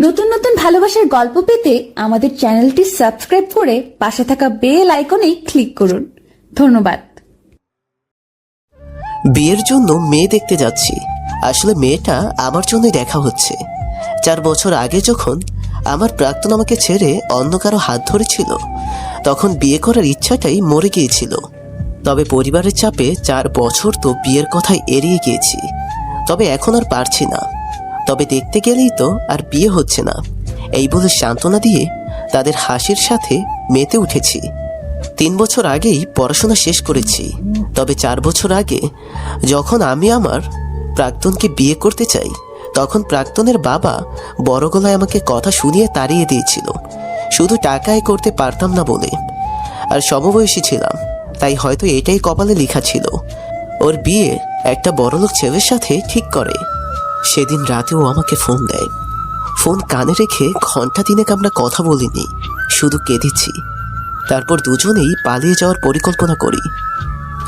নতুন নতুন ভালোবাসার গল্প পেতে আমাদের চ্যানেলটি সাবস্ক্রাইব করে পাশে থাকা বেল আইকনে ক্লিক করুন। ধন্যবাদ। বিয়ের জন্য মেয়ে দেখতে যাচ্ছি। আসলে মেয়েটা আমার জন্যই দেখা হচ্ছে। 4 বছর আগে যখন আমার প্রাক্তন আমাকে ছেড়ে অন্য কারো হাত ধরেছিল, তখন বিয়ে করার ইচ্ছাটাই মরে গিয়েছিল। তবে পরিবারের চাপে 4 বছর তো বিয়ের কথাই এড়িয়ে গিয়েছি। তবে এখন আর পারছি না। তবে দেখতে গেলেই তো আর বিয়ে হচ্ছে না, এই বলে সান্ত্বনা দিয়ে তাদের হাসির সাথে মেতে উঠেছি। 3 বছর আগেই পড়াশোনা শেষ করেছি। তবে 4 বছর আগে যখন আমি আমার প্রাক্তনকে বিয়ে করতে চাই, তখন প্রাক্তনের বাবা বড় গলায় আমাকে কথা শুনিয়ে তাড়িয়ে দিয়েছিল, শুধু টাকায় করতে পারতাম না বলে। আর সমবয়সী ছিলাম, তাই হয়তো এটাই কপালে লেখা ছিল। ওর বিয়ে একটা বড়লোক ছেলের সাথে ঠিক করে। সেদিন রাতেও আমাকে ফোন দেয়। ফোন কানে রেখে ঘন্টা 3 আমরা কথা বলিনি, শুধু কেঁদেছি। তারপর দুজনেই পালিয়ে যাওয়ার পরিকল্পনা করি।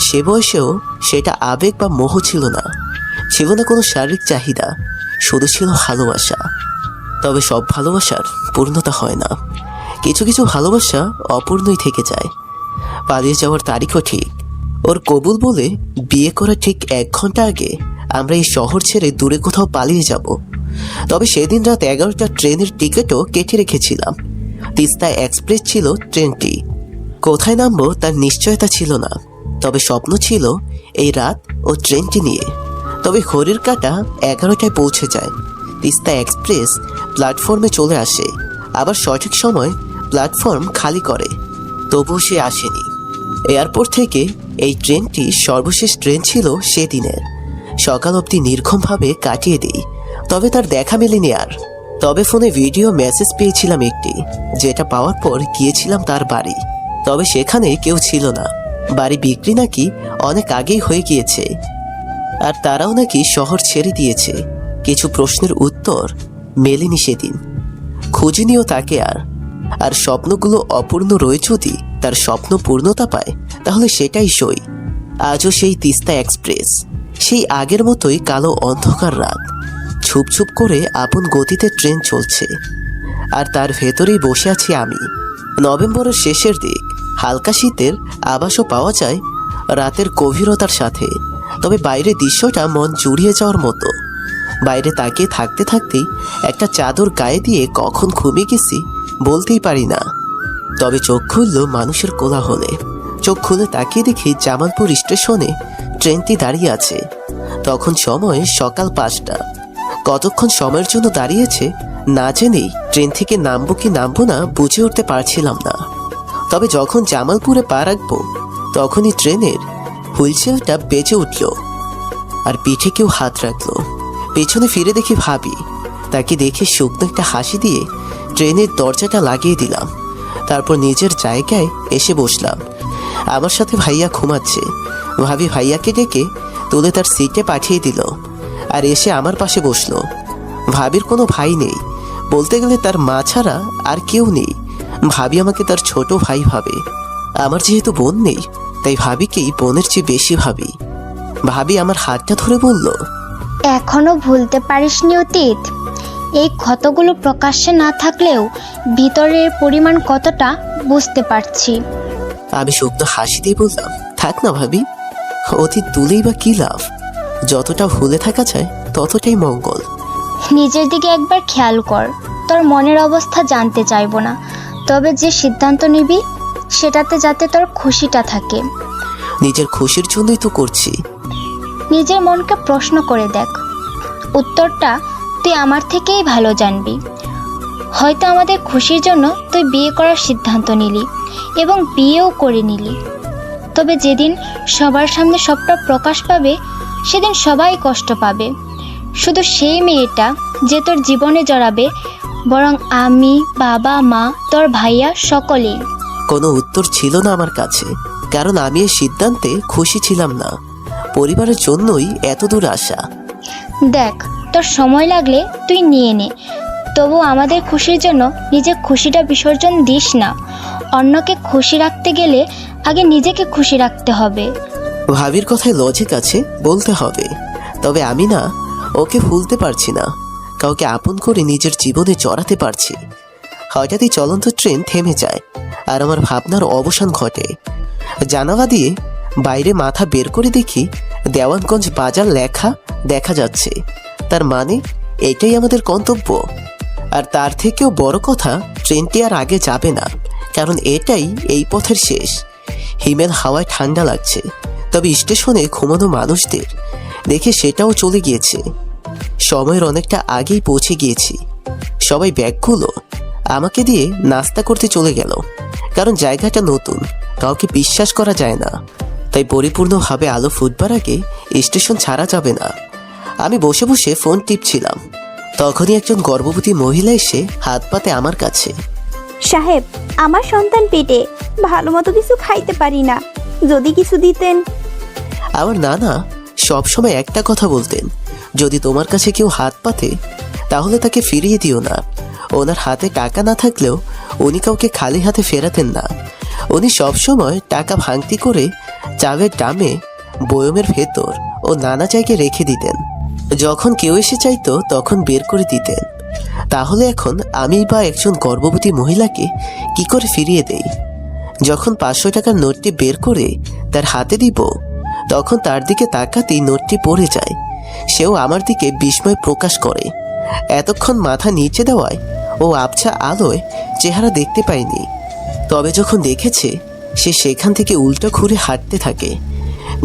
সে বয়সেও সেটা আবেগ বা মোহ ছিল না, ছিল না কোনো শারীরিক চাহিদা, শুধু ছিল ভালোবাসা। তবে সব ভালোবাসার পূর্ণতা হয় না, কিছু কিছু ভালোবাসা অপূর্ণই থেকে যায়। পালিয়ে যাওয়ার তারিখও ঠিক। ওর কবুল বলে বিয়ে করার ঠিক 1 ঘন্টা আগে আমরা এই শহর ছেড়ে দূরে কোথাও পালিয়ে যাব। তবে সেদিন রাত 11টার ট্রেনের টিকিটও কেটে রেখেছিলাম। তিস্তা এক্সপ্রেস ছিল ট্রেনটি। কোথায় নামবো তার নিশ্চয়তা ছিল না, তবে স্বপ্ন ছিল এই রাত ও ট্রেনটি নিয়ে। তবে ঘড়ির কাঁটা 11টায় পৌঁছে যায়। তিস্তা এক্সপ্রেস প্ল্যাটফর্মে চলে আসে, আবার সঠিক সময় প্ল্যাটফর্ম খালি করে। তবুও সে আসেনি। এয়ারপোর্ট থেকে এই ট্রেনটি সর্বশেষ ট্রেন ছিল সেদিনের। সকাল অবধি নির্ঘুমভাবে কাটিয়ে দিই, তবে তার দেখা মেলেনি আর। তবে ফোনে ভিডিও মেসেজ পেয়েছিলাম একটি, যেটা পাওয়ার পর গিয়েছিলাম তার বাড়ি। তবে সেখানে কেউ ছিল না। বাড়ি বিক্রি নাকি অনেক আগেই হয়ে গিয়েছে, আর তারাও নাকি শহর ছেড়ে দিয়েছে। কিছু প্রশ্নের উত্তর মেলেনি সেদিন, খুঁজিনিও তাকে আর স্বপ্নগুলো অপূর্ণ রয়ে যদি তার স্বপ্ন পূর্ণতা পায়, তাহলে সেটাই সই। আজও সেই তিস্তা এক্সপ্রেস, সেই আগের মতোই কালো অন্ধকার রাত। ছুপ ছুপ করে আপন গতিতে ট্রেন চলছে, আর তার ভেতরেই বসে আছি আমি। নভেম্বরের শেষের দিক, হালকা শীতের আভাসও পাওয়া যায় রাতের গভীরতার সাথে। তবে বাইরের দৃশ্যটা মন জুড়িয়ে যাওয়ার মতো। বাইরে তাকিয়ে থাকতে থাকতেই একটা চাদর গায়ে দিয়ে কখন ঘুমিয়ে গেছি বলতেই পারি না। তবে চোখ খুলল মানুষের কোলাহলে। চোখ খুলে তাকিয়ে দেখি জামালপুর স্টেশনে ট্রেনটি দাঁড়িয়ে আছে। তখন সময় সকাল 5টা। কতক্ষণ সময়ের জন্য দাঁড়িয়েছে না জেনেই ট্রেন থেকে নামবো কি নামবো না বুঝে উঠতে পারছিলাম না। তবে যখন জামালপুরে পা রাখবো, তখনই ট্রেনের হুইলচেয়ারটা বেজে উঠল, আর পিঠে কেউ হাত রাখলো। পেছনে ফিরে দেখি ভাবি। তাকে দেখে শুকনো একটা হাসি দিয়ে ট্রেনের দরজাটা লাগিয়ে দিলাম। তারপর নিজের জায়গায় এসে বসলাম। আমার সাথে ভাইয়া ঘুমাচ্ছে। ভাবি ভাইয়াকে ডেকে তুলে তার সিটে পাঠিয়ে দিল, আর এসে আমার পাশে বসলো। ভাবির কোনো ভাই নেই, বলতে গেলে তার মা ছাড়া আর কেউ নেই। ভাবি আমাকে তার ছোট ভাই ভাবে। আমার যেহেতু বোন নেই, তাই ভাবিকেই বোনের চেয়ে বেশি ভাবি। ভাবি আমার হাতটা ধরে বলল, এখনো ভুলতে পারিসনি অতীত? এই ক্ষতগুলো প্রকাশ্যে না থাকলেও ভিতরের পরিমাণ কতটা বুঝতে পারছি। আমি শুকনো হাসি দিয়ে বললাম, থাক না ভাবি, অতীত তুলেই বা কি লাভ? যতটা ভুলে থাকা যায় ততটাই মঙ্গল। নিজের দিকে একবার খেয়াল কর। তোর মনের অবস্থা জানতে চাইবো না, তবে যে সিদ্ধান্ত নিবি সেটাতে যাতে তোর খুশিটা থাকে। নিজের খুশির জন্যই তো করছি। নিজের মনকে প্রশ্ন করে দেখ, উত্তরটা তুই আমার থেকেই ভালো জানবি। হয়তো আমাদের খুশির জন্য তুই বিয়ে করার সিদ্ধান্ত নিলি এবং বিয়েও করে নিলি, তবে যেদিন সবার সামনে সবটা প্রকাশ পাবে, সেদিন সবাই কষ্ট পাবে। শুধু সেই মেয়েটা যে তোর জীবনে জড়াবে, বরং আমি, বাবা, মা, তোর ভাইয়া সকলেই। কোনো উত্তর ছিল না আমার কাছে, কারণ আমি এই সিদ্ধান্তে খুশি ছিলাম না। পরিবারের জন্যই এত দূর আসা। দেখ, তোর সময় লাগলে তুই নিয়ে নে, তবু আমাদের খুশির জন্য নিজের খুশিটা বিসর্জন দিস না। অন্যকে খুশি রাখতে গেলে আগে নিজেকে খুশি রাখতে হবে। ভাবির কথায় লজিক আছে, বলতে হবে। তবে আমি না ওকে ভুলতে পারছি না, কাউকে আপন করে নিজের জীবনে জড়াতে পারছি। হঠাৎই চলন্ত ট্রেন থেমে যায় আর আমার ভাবনার অবসান ঘটে। জানালা দিয়ে বাইরে মাথা বের করে দেখি দেওয়ানগঞ্জ বাজার লেখা দেখা যাচ্ছে। তার মানে এটাই আমাদের গন্তব্য। আর তার থেকেও বড় কথা, ট্রেনটি আর আগে যাবে না, কারণ এটাই এই পথের শেষ। হিমেল হাওয়ায় ঠান্ডা লাগছে, তবে স্টেশনে ঘুমানো মানুষদের দেখে সেটাও চলে গিয়েছে। সময়ের অনেকটা আগেই পৌঁছে গিয়েছি। সবাই ব্যাগগুলো আমাকে দিয়ে নাস্তা করতে চলে গেল, কারণ জায়গাটা নতুন, কাউকে বিশ্বাস করা যায় না। তাই পরিপূর্ণভাবে আলো ফুটবার আগে স্টেশন ছাড়া যাবে না। আমি বসে বসে ফোন টিপছিলাম, তখনই একজন গর্ভবতী মহিলা এসে হাত পাতে আমার কাছে। সাহেব, আমার সন্তান পেটে, ভালো মতো কিছু খাইতে পারি না, যদি কিছু দিতেন। আমার নানা সবসময় একটা কথা বলতেন, যদি তোমার কাছে কেউ হাত পাতে তাহলে তাকে ফিরিয়ে দিও না। ওনার হাতে টাকা না থাকলেও উনি কাউকে খালি হাতে ফেরাতেন না। উনি সবসময় টাকা ভাঙতি করে চায়ের ডামে, বয়মের ভেতর ও নানা জায়গায় রেখে দিতেন। যখন কেউ এসে চাইতো তখন বের করে দিতেন। তাহলে এখন আমি বা একজন গর্ভবতী মহিলাকে কি করে ফিরিয়ে দেই? যখন 500 টাকার নোটটি বের করে তার হাতে দিব, তখন তার দিকে তাকাতেই নোটটি পড়ে যায়। সেও আমার দিকে বিস্ময় প্রকাশ করে। এতক্ষণ মাথা নিচে দেওয়ায় ও আবছা আলোয় চেহারা দেখতে পায়নি, তবে যখন দেখেছে সে সেখান থেকে উল্টো ঘুরে হাঁটতে থাকে।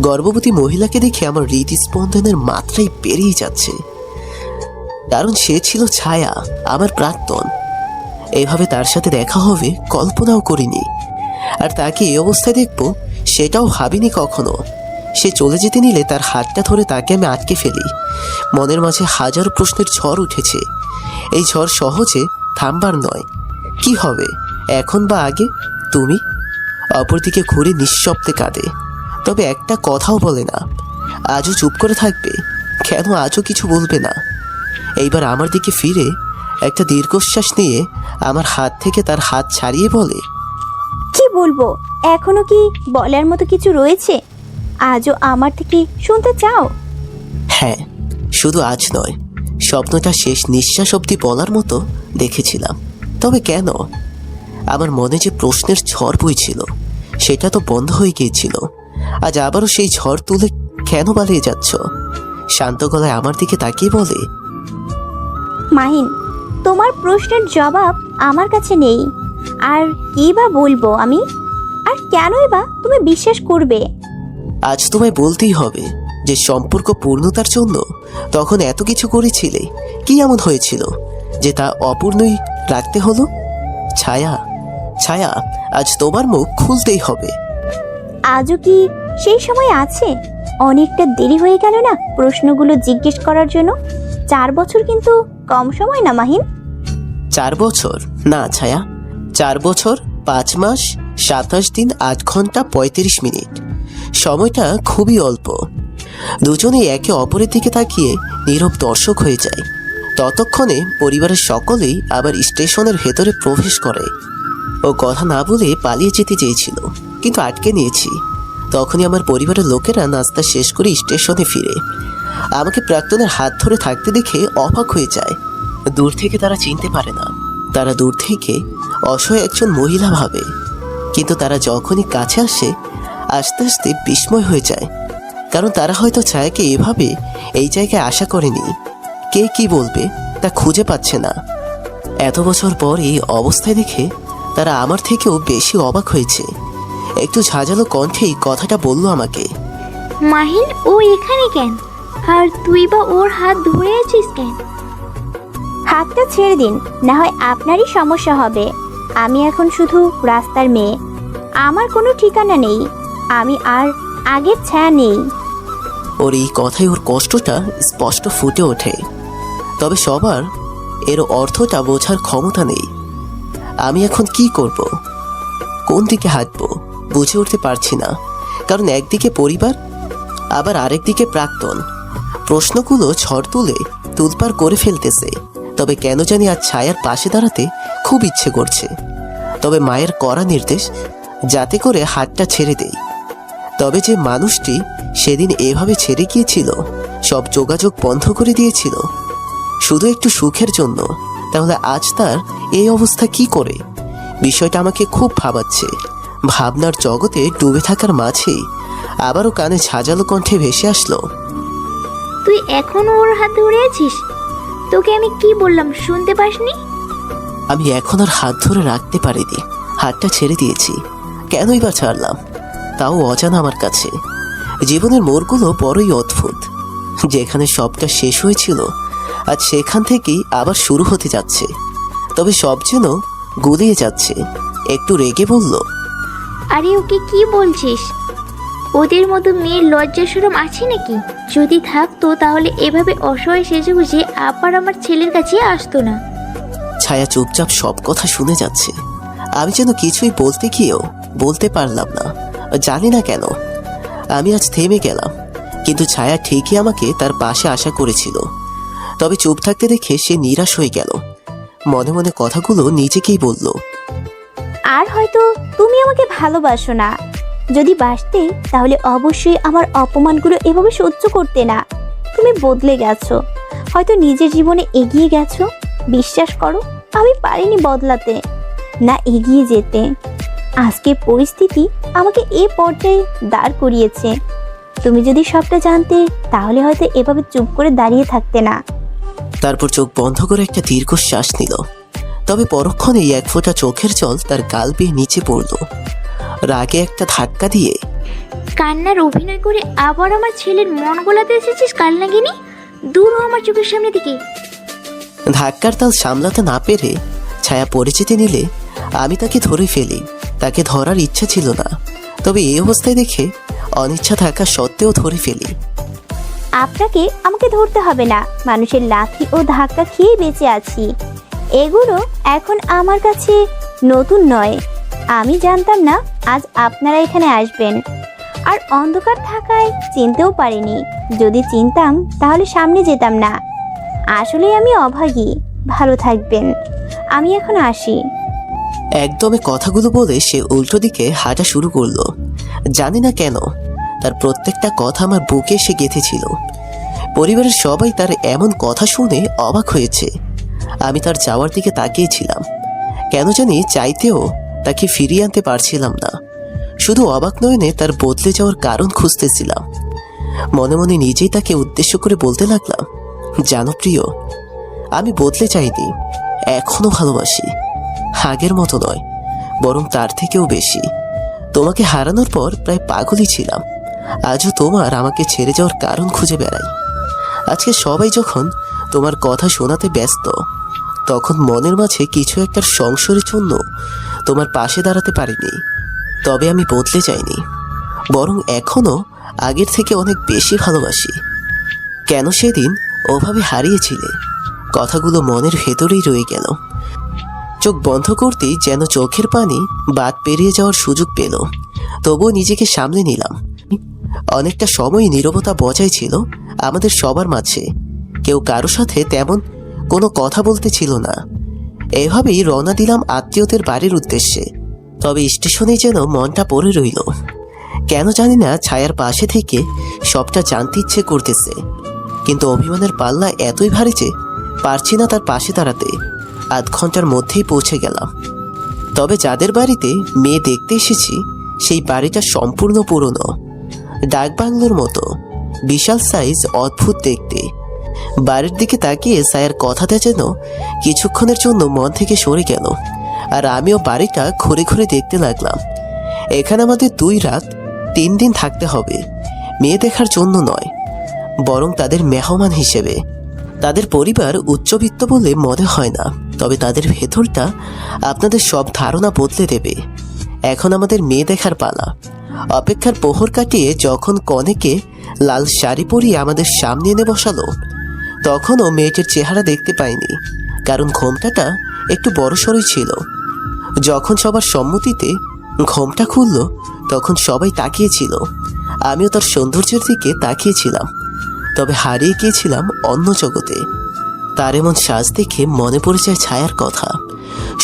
গর্ভবতী মহিলাকে দেখে আমার হৃদস্পন্দনের মাত্রাই বেরিয়ে যাচ্ছে, কারণ সে ছিল ছায়া, আমার প্রাক্তন। এভাবে তার সাথে দেখা হবে কল্পনাও করিনি। আর তাকে এই অবস্থায় দেখব সেটাও ভাবিনি কখনো। সে চলে যেতে নিলে তার হাতটা ধরে তাকে আমি আটকে ফেলি। মনের মাঝে হাজারো প্রশ্নের ঝড় উঠেছে। এই ঝড় সহজে থামবার নয়। কি হবে এখন বা আগে? তুমি অপরদিকে ঘুরে নিঃশব্দে কাঁদে, তবে একটা কথাও বলে না। আজও চুপ করে থাকবে? কেন আজও কিছু বলবে না? এইবার আমার দিকে ফিরে একটা দীর্ঘশ্বাস নিয়ে আমার হাত থেকে তার হাত ছাড়িয়ে বলে, কি বলবো? এখনো কি বলার মতো কিছু রয়েছে? আজও আমার থেকে শুনতে চাও? হ্যাঁ, শুধু আজ নয়, স্বপ্নটা শেষ নিঃশ্বাস অবধি বলার মতো দেখেছিলাম। তবে কেন? আমার মনে যে প্রশ্নের ঝড় বইছিল সেটা তো বন্ধ হয়ে গিয়েছিল। আজ আবারও সেই ঝড় তুলে কেন পালিয়ে যাচ্ছ? শান্ত গলায় আমার দিকে তাকিয়ে বলে, মাহিন, তোমার প্রশ্নের জবাব আমার কাছে নেই। আর কি বা বলবো আমি? আর কেনই বা তুমি বিশ্বাস করবে? আজ তোমায় বলতেই হবে যে সম্পর্ক পূর্ণতার জন্য তখন এত কিছু করেছিলে। কি এমন হয়েছিল যে তা অপূর্ণই রাখতে হলো? ছায়া, ছায়া, আজ তোমার মুখ খুলতেই হবে। আজও কি সেই সময় আছে? অনেকটা দেরি হয়ে গেল না প্রশ্নগুলো জিজ্ঞেস করার জন্য? 4 বছর কিন্তু কম সময় না মাহিন। 4 বছর না ছায়া, 4 বছর 5 মাস 27 দিন 8 ঘন্টা 35 মিনিট। সময়টা খুবই অল্প। দুজনেই একে অপরের দিকে তাকিয়ে নীরব দর্শক হয়ে যায়। ততক্ষণে পরিবারের সকলেই আবার স্টেশনের ভেতরে প্রবেশ করে। ও কথা না বলে পালিয়ে যেতে চেয়েছিল, কিন্তু আটকে নিয়েছি। তখনই আমার পরিবারের লোকেরা নাস্তা শেষ করে স্টেশনে ফিরে আমাকে প্রাক্তনের হাত ধরে থাকতে দেখে অবাক হয়ে যায়। দূর থেকে তারা চিনতে পারে না, তারা দূর থেকে অসহায় একজন মহিলা ভাবে। কিন্তু তারা যখনই কাছে আসে আস্তে আস্তে বিস্ময় হয়ে যায়, কারণ তারা হয়তো ছায়াকে এভাবে এই জায়গায় আশা করেনি। কে কি বলবে তা খুঁজে পাচ্ছে না। এত বছর পর এই অবস্থায় দেখে তারা আমার থেকেও বেশি অবাক হয়েছে। একটু ঝাঁঝালো কণ্ঠেই কথাটা বলল আমাকে, মাহিন, ও এখানে কেন? আর তুই বা ওর হাত ধরে আছিস কেন? হাতটা ছেড়ে দিন, না হয় আপনারই সমস্যা হবে। আমি এখন শুধু রাস্তার মেয়ে, আমার কোনো ঠিকানা নেই, আমি আর আগের ছায়া নেই। ওর এই কথায় ওর কষ্টটা স্পষ্ট ফুটে ওঠে, তবে সবার এর অর্থটা বোঝার ক্ষমতা নেই। আমি এখন কি করব, কোন দিকে হাঁটবো বুঝে উঠতে পারছি না, কারণ একদিকে পরিবার আবার আরেকদিকে প্রাক্তন। প্রশ্নগুলো ঝড় তুলে তুলপার করে ফেলতেছে। তবে কেন জানি আজ ছায়ার পাশে দাঁড়াতে খুব ইচ্ছে করছে। তবে মায়ের কড়া নির্দেশ যাতে করে হাতটা ছেড়ে দেই। তবে যে মানুষটি সেদিন এভাবে ছেড়ে গিয়েছিল, সব যোগাযোগ বন্ধ করে দিয়েছিল, শুধু একটু সুখের জন্য, তাহলে আজ তার এই অবস্থা কি করে? বিষয়টা আমাকে খুব ভাবাচ্ছে। ভাবনার জগতে ডুবে থাকার মাঝেই আবারও কানে ঝাঁঝালো কণ্ঠে ভেসে আসলো, তুই এখনো ওর হাত ধরে আছিস? তোকে আমি কি বললাম শুনতে পাসনি? আমি এখন আর হাত ধরে রাখতে পারিনি, হাতটা ছেড়ে দিয়েছি। কেনই বা ছাড়লাম, তাও অজানা আমার কাছে। জীবনের মোড়গুলো বড়ই অদ্ভুত। যেখানে সবটা শেষ হয়েছিল আজ সেখান থেকেই আবার শুরু হতে যাচ্ছে। তবে সব যেন গুলিয়ে যাচ্ছে। একটু রেগে বলল, আরে ওকে কি বলছিস? ওদের মতো মেয়ের লজ্জা শরম আছে নাকি? যদি থাকতো তাহলে এভাবে অসহায় সেজে গুজে আবার আমার ছেলের কাছে আসতো না। ছায়া চুপচাপ সব কথা শুনে যাচ্ছে। আমি যেন কিছুই বলতে গিয়েও বলতে পারলাম না, জানি না কেন। আমি আজ থেমে গেলাম, কিন্তু ছায়া ঠিকই আমাকে তার পাশে আশা করেছিল। তবে চুপ থাকতে দেখে সে নিরাশ হয়ে গেল। মনে মনে কথাগুলো নিজেকেই বলল, আর হয়তো তুমি আমাকে ভালোবাসো না। যদি বাসতে তাহলে অবশ্যই আমার অপমানগুলো এভাবে সহ্য করতে না। তুমি বদলে গেছো, হয়তো নিজের জীবনে এগিয়ে গেছো। বিশ্বাস করো, আমি পারিনি বদলাতে, না এগিয়ে যেতে। আজকে পরিস্থিতি আমাকে এ পর্যায়ে দাঁড় করিয়েছে। তুমি যদি সবটা জানতে তাহলে হয়তো এভাবে চুপ করে দাঁড়িয়ে থাকতে না। তারপর চোখ বন্ধ করে একটা দীর্ঘশ্বাস নিল। তবে পরক্ষণেই এক ফোঁটা চোখের জল তার গাল বেয়ে নিচে পড়ল। রাগে একটা ধাক্কা দিয়ে, কান্নার অভিনয় করে আবার আমার ছেলের মন গোলাতে এসেছিস কালনাগিনী? দূর হ আমার চোখের সামনে থেকে। ধাক্কার তাল সামলাতে না পেরে ছায়া পড়ে যেতে নিলে আমি তাকে ধরে ফেলি। তাকে ধরার ইচ্ছা ছিল না, তবে এই অবস্থায় দেখে অনিচ্ছা থাকা সত্ত্বেও ধরে ফেলি। আপনাকে আমাকে ধরতে হবে না, মানুষের লাথি ও ধাক্কা খেয়ে বেঁচে আছি। এগুলো এখন আমার কাছে নতুন নয়। আমি জানতাম না আজ আপনারা এখানে আসবেন, আর অন্ধকার থাকায় চিনতেও পারিনি। যদি চিনতাম তাহলে সামনে যেতাম না। আসলে আমি অভাগী। ভালো থাকবেন, আমি এখন আসি। একদমে কথাগুলো বলে সে উল্টো দিকে হাঁটা শুরু করলো। জানি না কেন তার প্রত্যেকটা কথা আমার বুকে এসে গেঁথেছিল। পরিবারের সবাই তার এমন কথা শুনে অবাক হয়েছে। আমি তার যাওয়ার দিকে তাকিয়েছিলাম, কেন জানি চাইতেও তাকে ফিরিয়ে আনতে পারছিলাম না। শুধু অবাক নয়নে তার বদলে যাওয়ার কারণ খুঁজতেছিলাম। মনে মনে নিজেই তাকে উদ্দেশ্য করে বলতে লাগলাম, জানো প্রিয়, আমি বদলে যাইনি, এখনো ভালোবাসি। আগের মতো নয়, বরং তার থেকেও বেশি। তোমাকে হারানোর পর প্রায় পাগলই ছিলাম। আজও তোমার আমাকে ছেড়ে যাওয়ার কারণ খুঁজে বেড়াই। আজকে সবাই যখন তোমার কথা শোনাতে ব্যস্ত, তখন মনের মাঝে কিছু একটা সংশয়ের জন্য তোমার পাশে দাঁড়াতে পারিনি। তবে আমি বদলে যাইনি, বরং এখনো আগের থেকে অনেক বেশি ভালোবাসি। কেন সেদিন ওভাবে হারিয়েছিলে? কথাগুলো মনের ভেতরেই রয়ে গেল। চোখ বন্ধ করতেই যেন চোখের পানি বাদ পেরিয়ে যাওয়ার সুযোগ পেল। তবুও নিজেকে সামলে নিলাম। অনেকটা সময় নীরবতা বজায় ছিল আমাদের সবার মাঝে। কেউ কারো সাথে তেমন কোনো কথা বলতে ছিল না। এভাবেই রওনা দিলাম আত্মীয়দের বাড়ির উদ্দেশ্যে। তবে স্টেশনে যেন মনটা পড়ে রইল। কেন জানি না, ছায়ার পাশে থেকে সবটা জানতে ইচ্ছে করতেছে, কিন্তু অভিমানের পাল্লা এতই ভারী যে পারছি না তার পাশে দাঁড়াতে। আধ ঘন্টার মধ্যেই পৌঁছে গেলাম। তবে যাদের বাড়িতে মেয়ে দেখতে এসেছি সেই বাড়িটা সম্পূর্ণ পুরনো, ডাকবাংলোর মতো, বিশাল সাইজ, অদ্ভুত দেখতে। বাড়ির দিকে তাকিয়ে ছায়ার কথাটা যেন কিছুক্ষণের জন্য মন থেকে সরে গেল। আর আমিও বাড়িটা ঘুরে ঘুরে দেখতে লাগলাম। এখানে আমাদের 2 রাত 3 দিন থাকতে হবে, মেয়ে দেখার জন্য নয়, বরং তাদের মেহমান হিসেবে। তাদের পরিবার উচ্চবিত্ত বলে মনে হয় না, তবে তাদের ভেতরটা আপনাদের সব ধারণা বদলে দেবে। এখন আমাদের মেয়ে দেখার পালা। অপেক্ষার প্রহর কাটিয়ে যখন কনেকে লাল শাড়ি পরিয়ে আমাদের সামনে এনে বসালো, তখনও মেয়েটির চেহারা দেখতে পাইনি, কারণ ঘোমটাটা একটু বড়সড়ই ছিল। যখন সবার সম্মতিতে ঘোমটা খুলল, তখন সবাই তাকিয়েছিল। আমিও তার সৌন্দর্যের দিকে তাকিয়েছিলাম, তবে হারিয়ে গিয়েছিলাম অন্য জগতে। তার এমন সাজ দেখে মনে পড়ে যায় ছায়ার কথা।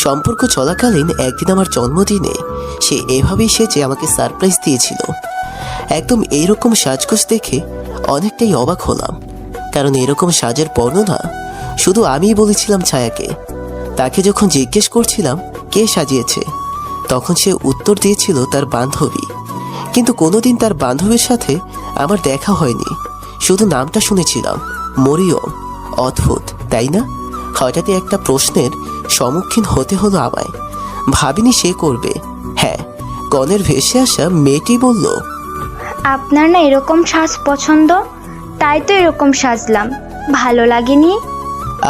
সম্পর্ক চলাকালীন একদিন আমার জন্মদিনে সে এভাবেই সেজে আমাকে সারপ্রাইজ দিয়েছিল। একদম এইরকম সাজগোজ দেখে অনেকটাই অবাক হলাম, কারণ এরকম সাজের বর্ণনা শুধু আমিই বলেছিলাম ছায়াকে। তাকে যখন জিজ্ঞেস করছিলাম কে সাজিয়েছে, তখন সে উত্তর দিয়েছিল তার বান্ধবী। কিন্তু কোনোদিন তার বান্ধবীর সাথে আমার দেখা হয়নি, শুধু নামটা শুনেছিলাম, মরিয়ম। অদ্ভুত তাই না? হঠাৎই একটা প্রশ্নের সম্মুখীন হতে হলো আমায়। ভাবিনি সে করবে। হ্যাঁ, কনের ভেসে আসা মেয়েটি বলল, আপনার না এরকম সাজ পছন্দ, তাই তো এরকম সাজলাম। ভালো লাগেনি?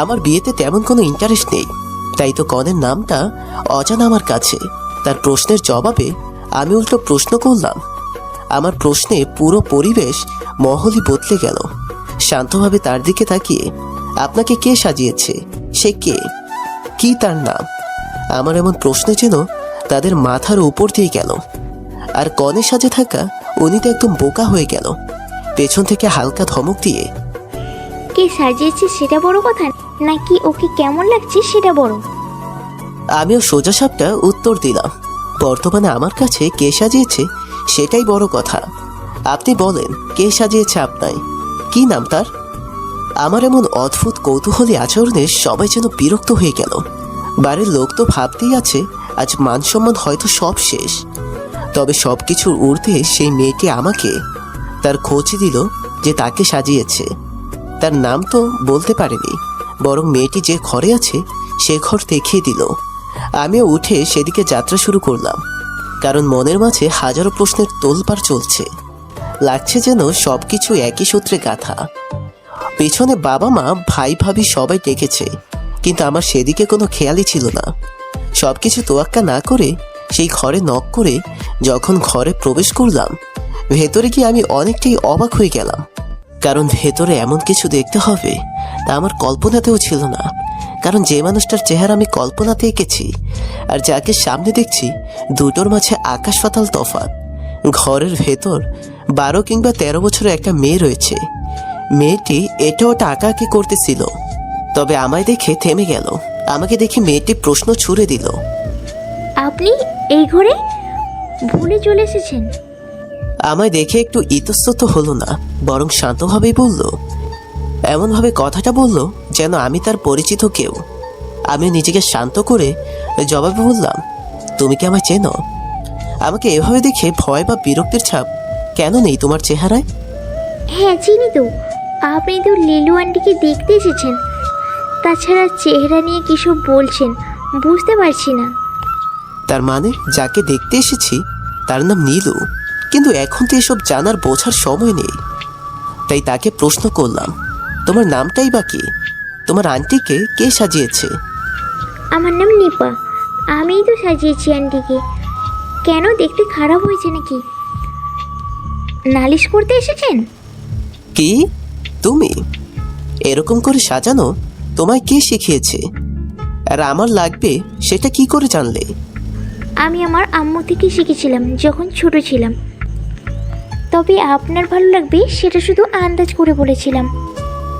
আমার বিয়েতে তেমন কোনো ইন্টারেস্ট নেই, তাই তো কনের নামটা অজানা আমার কাছে। তার প্রশ্নের জবাবে আমি উল্টো প্রশ্ন করলাম। আমার প্রশ্নে পুরো পরিবেশ মহলই বদলে গেল। শান্তভাবে তার দিকে তাকিয়ে, আপনাকে কে সাজিয়েছে? সে কে? কি তার নাম? আমার এমন প্রশ্ন যেন তাদের মাথার উপর দিয়ে গেল। আর কনে সাজে থাকা উনি তো একদম বোকা হয়ে গেল। পেছন থেকে হালকা ধমক দিয়ে, কে সাজিয়েছে সেটা বড় কথা, নাকি ওকে কেমন লাগছে সেটা বড়? আমিও সোজাসাপটা উত্তর দিলাম, বর্তমানে আমার কাছে কে সাজিয়েছে সেটাই বড় কথা। আপনি বলেন, কে সাজিয়েছে আপনায়? কি নাম তার? আমার এমন অদ্ভুত কৌতূহলী আচরণে সবাই যেন বিরক্ত হয়ে গেল। বাড়ির লোক তো ভাবতেই আছে আজ মান সম্মান হয়তো সব শেষ। তবে সব কিছুর ঊর্ধ্বে সেই মেয়েটি আমাকে তার খোঁজ দিল যে তাকে সাজিয়েছে। তার নাম তো বলতে পারেনি, বরং মেয়েটি যে ঘরে আছে সে ঘর দেখিয়ে দিল। আমিও উঠে সেদিকে যাত্রা শুরু করলাম, কারণ মনের মাঝে হাজারো প্রশ্নের তোলপাড় চলছে। লাগছে যেন সবকিছু একই সূত্রে গাঁথা। পেছনে বাবা মা ভাই ভাবি সবাই ডেকেছে, কিন্তু আমার সেদিকে কোনো খেয়ালই ছিল না। সবকিছু তোয়াক্কা না করে সেই ঘরে নক করে যখন ঘরে প্রবেশ করলাম, ভেতরে গিয়ে আমি অনেকটাই অবাক হয়ে গেলাম। কারণ ভেতরে এমন কিছু দেখতে হবে তা আমার কল্পনাতেও ছিল না। কারণ যে মানুষটার চেহারা আমি কল্পনাতে এঁকেছি আর যাকে সামনে দেখছি, দুটোর মাঝে আকাশ পাতাল তফাৎ। ঘরের ভেতর 12 কিংবা 13 বছরের একটা মেয়ে রয়েছে। মেয়েটি এটা ওটা আঁকাআঁকি করতেছিল, তবে আমায় দেখে থেমে গেল। আমাকে দেখে মেয়েটি প্রশ্ন ছুড়ে দিল, আপনি এই ঘরে ভুলে চলে এসেছেন? আমায় দেখে একটু ইতস্তত হলো না, বরং শান্তভাবেই বলল। এমনভাবে কথাটা বলল যেন আমি তার পরিচিত কেউ। আমি নিজেকে শান্ত করে জবাবে বললাম, তুমি কি আমায় চেনো? আমাকে এভাবে দেখে ভয় বা বিরক্তির ছাপ কেন নেই তোমার চেহারায়? হ্যাঁ চিনি তো, আপনি তো লিলু আন্টিকে দেখতে এসেছেন। তাছাড়া চেহারা নিয়ে কিসব বলছেন বুঝতে পারছি না। তার মানে যাকে দেখতে এসেছি তার নাম নীলু, কিন্তু এখন তো এসব জানার বোঝার সময় নেই। তাই তাকে প্রশ্ন করলাম, তোমার নামটাই বা কি? তোমার আন্টিকে কে সাজিয়েছে? আমার নাম নিপা, আমিই তো সাজিয়েছি আন্টিকে। কেন, দেখতে খারাপ হয়েছে নাকি? নালিশ করতে এসেছেন? কি তুমি? এরকম করে সাজানো তোমায় কে শিখিয়েছে? আর আমার লাগবে সেটা কি করে জানলে? আমি আমার আম্মু থেকে শিখেছিলাম যখন ছোট ছিলাম। তবে আপনার ভালো লাগবে সেটা শুধু আন্দাজ করে বলেছিলাম।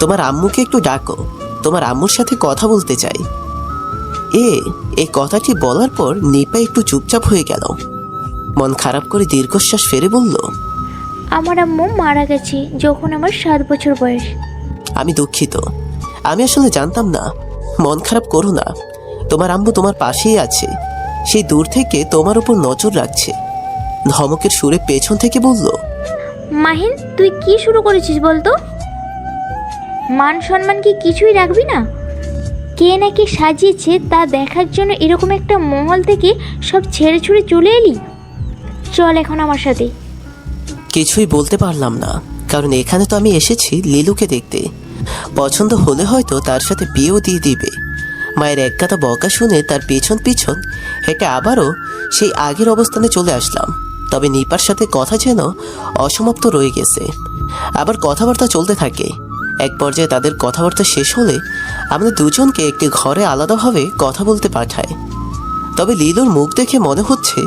তোমার আম্মুকে একটু ডাকো, তোমার আম্মুর সাথে কথা বলতে চাই। এই কথাটি বলার পর নিপা একটু চুপচাপ হয়ে গেল। মন খারাপ করে দীর্ঘশ্বাস ফেলে বলল, আমার আম্মু মারা গেছে যখন আমার 7 বছর বয়স। আমি দুঃখিত, আমি আসলে জানতাম না। মন খারাপ করো না, তোমার আম্মু তোমার পাশেই আছে, সেই দূর থেকে তোমার উপর নজর রাখছে। ধমকের সুরে পেছন থেকে বলল, মাহিন, তুই কি শুরু করেছিস বলতো? মান সম্মান কি কিছুই রাখবি না? কে নাকি সাজিয়েছে তা দেখার জন্য এরকম একটা মহল থেকে সব ছেড়ে ছুড়ে চলে এলি? চল এখন আমার সাথে। কিছুই বলতে পারলাম না, কারণ এখানে তো আমি এসেছি লিলুকে দেখতে। পছন্দ হলে হয়তো তার সাথে বিয়েও দিয়ে দিবে। মায়ের এক কথা বকা শুনে তার পেছন পিছন হেঁটে আবারও সেই আগের অবস্থানে চলে আসলাম। তবে নিপার সাথে কথা যেন অসমাপ্ত রয়ে গেছে। আবার কথাবার্তা চলতে থাকে। এক পর্যায়ে তাদের কথাবার্তা শেষ হলে আমাদের দুজনকে একটি ঘরে আলাদাভাবে কথা বলতে পাঠায়। তবে লিলুর মুখ দেখে মনে হচ্ছে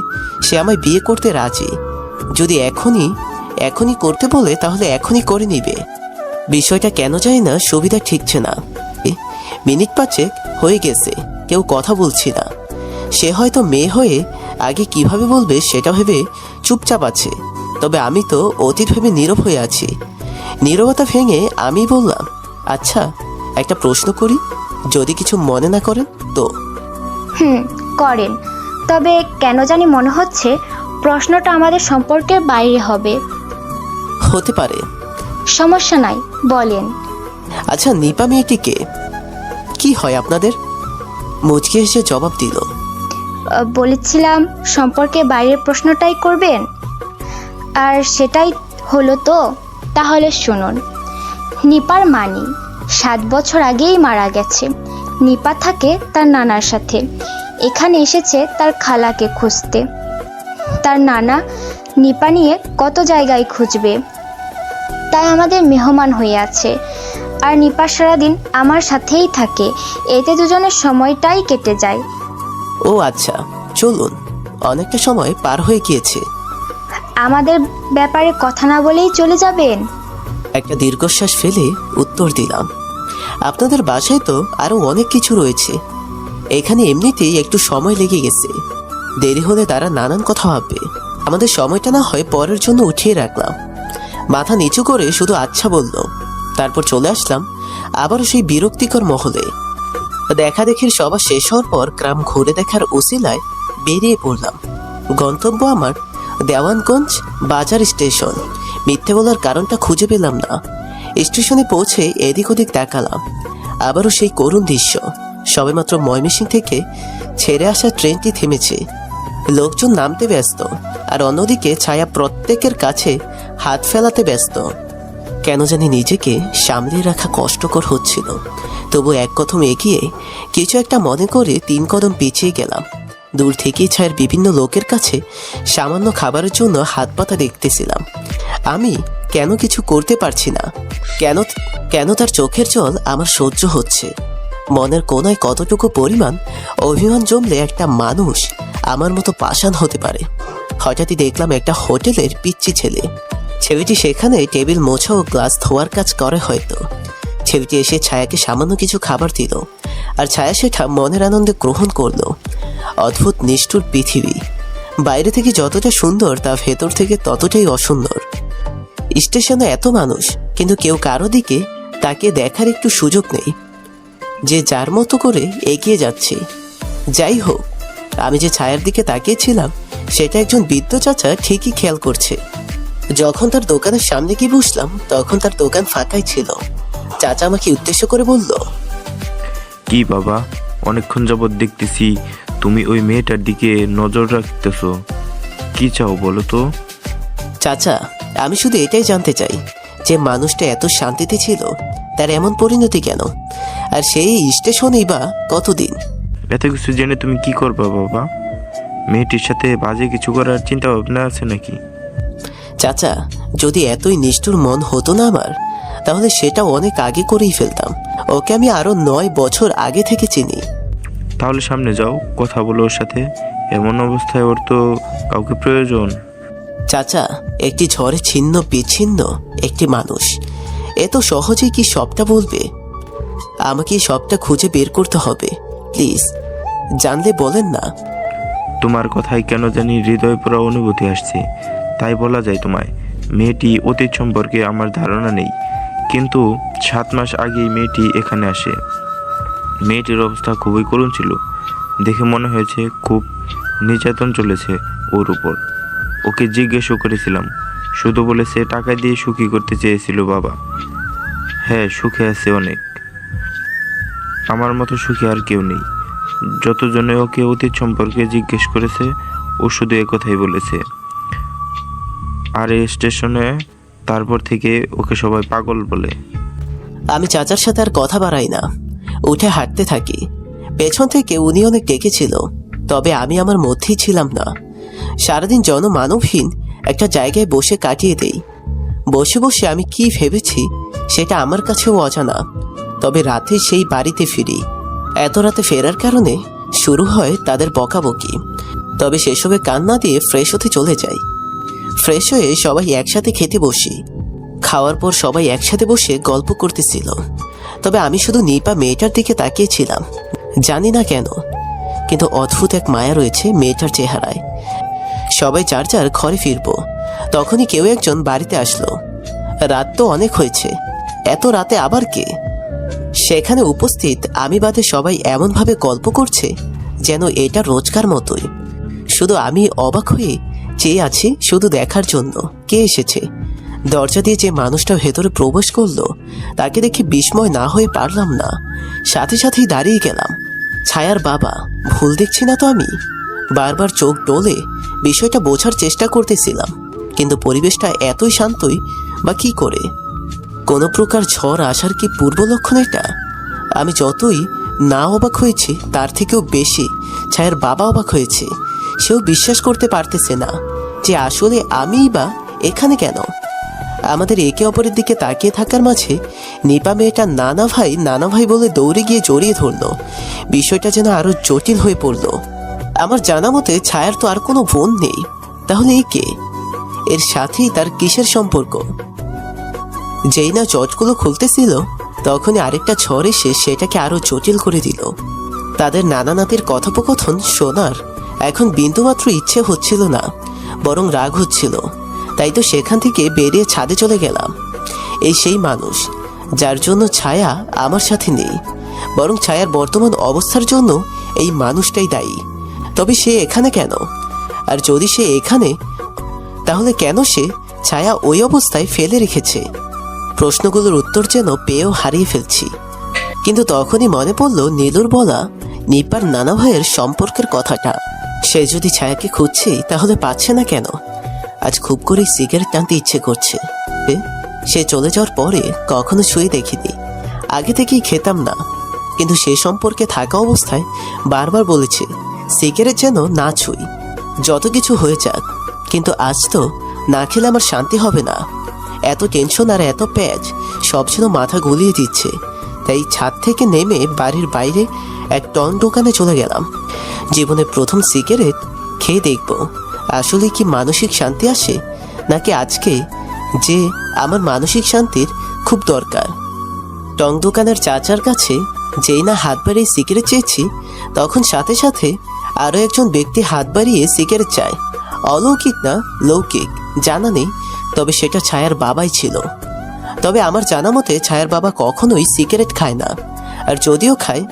সে আমায় বিয়ে করতে রাজি। যদি এখনই করতে বলে তাহলে এখনই করে নিবে। বিষয়টা কেন যায় না সুবিধা ঠিকছে না। মিনিট 5 হয়ে গেছে, কেউ কথা বলছি না। সে হয়তো মেয়ে হয়ে আগে কিভাবে বলবে সেটা ভেবে চুপচাপ আছে, তবে আমি তো অতীত ভেবে নীরব হয়ে আছি। নীরবতা ভেঙে আমি বললাম, আচ্ছা একটা প্রশ্ন করি, যদি কিছু মনে না করেন তো? করেন। তবে কেন জানি মনে হচ্ছে প্রশ্নটা আমাদের সম্পর্কের বাইরে হবে। হতে পারে। সমস্যা নাই, বলেন। আচ্ছা, নিপা মেয়েটিকে কি হয় আপনাদের? মুচকি হেসে জবাব দিল, বলেছিলাম সম্পর্কে বাইরের প্রশ্নটাই করবেন, আর সেটাই হলো তো। তাহলে শুনুন, নিপার মানি 7 বছর আগেই মারা গেছে। নিপা থাকে তার নানার সাথে। এখানে এসেছে তার খালাকে খুঁজতে। তার নানা নিপা নিয়ে কত জায়গায় খুঁজবে, তাই আমাদের মেহমান হয়ে আছে। আর নিপা সারাদিন আমার সাথেই থাকে, এতে দুজনের সময়টাই কেটে যায়। ও আচ্ছা, চলুন, অনেকটা সময় পার হয়ে গিয়েছে। আমাদের ব্যাপারে কথা না বলেই চলে যাবেন? একটা দীর্ঘশ্বাস ফেলে উত্তর দিলাম, আপনাদের বাসায় তো আরো অনেক কিছু রয়েছে। এখানে এমনিতেই একটু সময় লেগে গেছে। দেরি হলে তারা নানান কথা ভাববে। আমাদের সময়টা না হয় পরের জন্য উঠিয়ে রাখলাম। মাথা নিচু করে শুধু আচ্ছা বলল। তারপর চলে আসলাম আবারও সেই বিরক্তিকর মহলে। দেখা দেখির সভা শেষ হওয়ার পর গ্রাম ঘুরে দেখার উসিলায় বেরিয়ে পড়লাম। গন্তব্য আমার দেওয়ানগঞ্জ বাজার স্টেশন। মিথ্যে বলার কারণটা খুঁজে পেলাম না। স্টেশনে পৌঁছে এদিক ওদিক দেখালাম। আবারও সেই করুণ দৃশ্য। সবেমাত্র ময়মনসিং থেকে ছেড়ে আসা ট্রেনটি থেমেছে। লোকজন নামতে ব্যস্ত, আর অন্যদিকে ছায়া প্রত্যেকের কাছে হাত ফেলাতে ব্যস্ত। কেন জানি নিজেকে সামলে রাখা কষ্টকর হচ্ছিল। তবু এক কদম এগিয়ে কিছু একটা মনে করে 3 কদম পিছিয়ে গেলাম। দূর থেকেই ছায়ার বিভিন্ন লোকের কাছে সামান্য খাবারের জন্য হাত পাতা দেখতেছিলাম। আমি কেন কিছু করতে পারছি না? কেন তার চোখের জল আমার সহ্য হচ্ছে? মনের কোনায় কতটুকু পরিমাণ অভিমান জমলে একটা মানুষ আমার মতো পাষাণ হতে পারে? হঠাৎই দেখলাম একটা হোটেলের পিচ্চি ছেলে। ছেলেটি সেখানে টেবিল মোছা ও গ্লাস ধোয়ার কাজ করে হয়তো। ছেলেটি এসে ছায়াকে সামান্য কিছু খাবার দিল, আর ছায়া সেটা মনের আনন্দে গ্রহণ করলো। অদ্ভুত নিষ্ঠুর পৃথিবী। বাইরে থেকে যতটা সুন্দর তা ভেতর থেকে ততটাই অসুন্দর। স্টেশনে এত মানুষ, কিন্তু কেউ কারো দিকে তাকে দেখার একটু সুযোগ নেই। যে যার মতো করে এগিয়ে যাচ্ছে। যাই হোক, আমি যে ছায়ার দিকে তাকিয়েছিলাম সেটা একজন বৃদ্ধ চাচা ঠিকই খেয়াল করছে। যখন তার দোকানের সামনে গিয়ে বসলাম তখন তার দোকান ফাঁকাই ছিল। চাচা আমাকে উদ্দেশ্য করে বলল, কি বাবা, অনেকক্ষণ যাবৎ দেখতেছি তুমি ওই মেয়েটার দিকে নজর রাখতেছ। কি চাও বলো তো? চাচা, আমি শুধু এটাই জানতে চাই যে মানুষটা এত শান্তিতে ছিল, তার এমন পরিণতি কেন? আর সেই স্টেশনেই বা কতদিন? এত কিছু জেনে তুমি কি করবা বাবা? মেয়েটির সাথে বাজে কিছু করার চিন্তা ভাবনা আছে নাকি? চাচা, যদি এতই নিষ্ঠুর মন হতো না আমার, তাহলে সেটা অনেক আগে করেই ফেলতাম। ওকে আমি আরো 9 বছর আগে থেকে চিনি। তাহলে সামনে যাও, কথা বলো ওর সাথে। এমন অবস্থায় ওর তো কাউকে প্রয়োজন। চাচা, একটি ঝড়ে ছিন্ন বিচ্ছিন্ন একটি মানুষ এত সহজেই কি সবটা বলবে? আমাকে সবটা খুঁজে বের করতে হবে। প্লিজ, জানলে বলেন না। তোমার কথায় কেন জানি হৃদয় পুরো অনুভূতি আসছে, তাই বলা যায় তোমায়। মেয়েটি অতীত সম্পর্কে আমার ধারণা নেই, কিন্তু 7 মাস আগেই মেয়েটি এখানে আসে। মেয়েটির অবস্থা খুবই করুণ ছিল। দেখে মনে হয়েছে খুব নির্যাতন চলেছে ওর উপর। ওকে জিজ্ঞেসও করেছিলাম, শুধু বলেছে টাকা দিয়ে সুখী করতে চেয়েছিল বাবা। হ্যাঁ, সুখে আছে অনেক। আমার মতো সুখী আর কেউ নেই। যতজনে ওকে অতীত সম্পর্কে জিজ্ঞেস করেছে, ও শুধু একথাই বলেছে। আর এই স্টেশনে তারপর থেকে ওকে সবাই পাগল বলে। আমি চাচার সাথে আর কথা বাড়াই না, উঠে হাঁটতে থাকি। পেছন থেকে উনি অনেক ডেকেছিল, তবে আমি আমার মধ্যেই ছিলাম না। সারাদিন জনমানবহীন একটা জায়গায় বসে কাটিয়ে দেই। বসে বসে আমি কি ভেবেছি সেটা আমার কাছেও অজানা। তবে রাতে সেই বাড়িতে ফিরি। এত রাতে ফেরার কারণে শুরু হয় তাদের বকাবকি। তবে সেসবে কান না দিয়ে ফ্রেশ হতে চলে যাই। ফ্রেশ হয়ে সবাই একসাথে খেতে বসি। খাওয়ার পর সবাই একসাথে বসে গল্প করতেছিল, তবে আমি শুধু নিপা মেয়েটার দিকে তাকিয়েছিলাম। জানি না কেন, কিন্তু অদ্ভুত এক মায়া রয়েছে মেয়েটার চেহারায়। সবাই যার যার ঘরে ফিরবো, তখনই কেউ একজন বাড়িতে আসলো। রাত তো অনেক হয়েছে, এত রাতে আবার কে? সেখানে উপস্থিত আমি বাদে সবাই এমনভাবে গল্প করছে যেন এটা রোজকার মতোই। শুধু আমি অবাক হয়ে চেয়ে আছি শুধু দেখার জন্য কে এসেছে। দরজা দিয়ে যে মানুষটা ভেতরে প্রবেশ করলো তাকে দেখে বিস্ময় না হয়ে পারলাম না, সাথে সাথেই দাঁড়িয়ে গেলাম। ছায়ার বাবা, ভুল দেখছি না তো আমি? বারবার চোখ ডলে বিষয়টা বোঝার চেষ্টা করতেছিলাম, কিন্তু পরিবেশটা এতই শান্তই বা কি করে? কোনো প্রকার ঝড় আসার কি পূর্ব লক্ষণ এটা? আমি যতই না অবাক হয়েছি তার থেকেও বেশি ছায়ার বাবা অবাক হয়েছে। সেও বিশ্বাস করতে পারতেছে না যে আসলে আমিই বা এখানে কেন। আমাদের একে অপরের দিকে তাকিয়ে থাকার মাঝে নিপা মেয়েটা নানা ভাই বলে দৌড়ে গিয়ে জড়িয়ে ধরলো। বিষয়টা যেন আরো জটিল হয়ে পড়লো। আমার জানা মতে ছায়ার তো আর কোনো বোন নেই, তাহলে এ কে? এর সাথেই তার কিসের সম্পর্ক? যেই না জটগুলো খুলতেছিল তখনই আরেকটা ঝড় এসে সেটাকে আরো জটিল করে দিল। তাদের নানা নাতির কথোপকথন শোনার এখন বিন্দুমাত্র ইচ্ছে হচ্ছিল না, বরং রাগ হচ্ছিল। তাই তো সেখান থেকে বেরিয়ে ছাদে চলে গেলাম। এই সেই মানুষ যার জন্য ছায়া আমার সাথে নেই, বরং ছায়ার বর্তমান অবস্থার জন্য এই মানুষটাই দায়ী। তবে সে এখানে কেন? আর যদি সে এখানে, তাহলে কেন সে ছায়া ওই অবস্থায় ফেলে রেখেছে? প্রশ্নগুলোর উত্তর যেন পেয়েও হারিয়ে ফেলছি। কিন্তু তখনই মনে পড়ল নীলুর বলা নিপার নানা ভাইয়ের সম্পর্কের কথাটা। সে যদি ছায়াকে খুঁজছে তাহলে পাচ্ছে না কেন? আজ খুব করে সিগারেট টানতে ইচ্ছে করছে। সে চলে যাওয়ার পরে কখনো ছুঁয়ে দেখিনি, আগে থেকেই খেতাম না, কিন্তু সে সম্পর্কে থাকা অবস্থায় বারবার বলেছে সিগারেট যেন না ছুঁই, যত কিছু হয়ে যাক। কিন্তু আজ তো না খেলে আমার শান্তি হবে না। এত টেনশন আর এত প্যাচ সব যেন মাথা গলিয়ে দিচ্ছে। তাই ছাদ থেকে নেমে বাড়ির বাইরে এক টন দোকানে চলে গেলাম। জীবনের প্রথম সিগারেট খেয়ে দেখব আসলে কি মানসিক শান্তি আসে, নাকি আজকে যে আমার মানসিক শান্তির খুব দরকার। টং দোকানের চাচার কাছে যেই না হাত বাড়িয়ে সিগারেট চেয়েছি, তখন সাথে সাথে আরও একজন ব্যক্তি হাত বাড়িয়ে সিগারেট চায়। অলৌকিক না লৌকিক জানা নেই, তবে সেটা ছায়ার বাবাই ছিল। তবে আমার জানা মতে ছায়ার বাবা কখনোই সিগারেট খায় না, আর যদিও খায়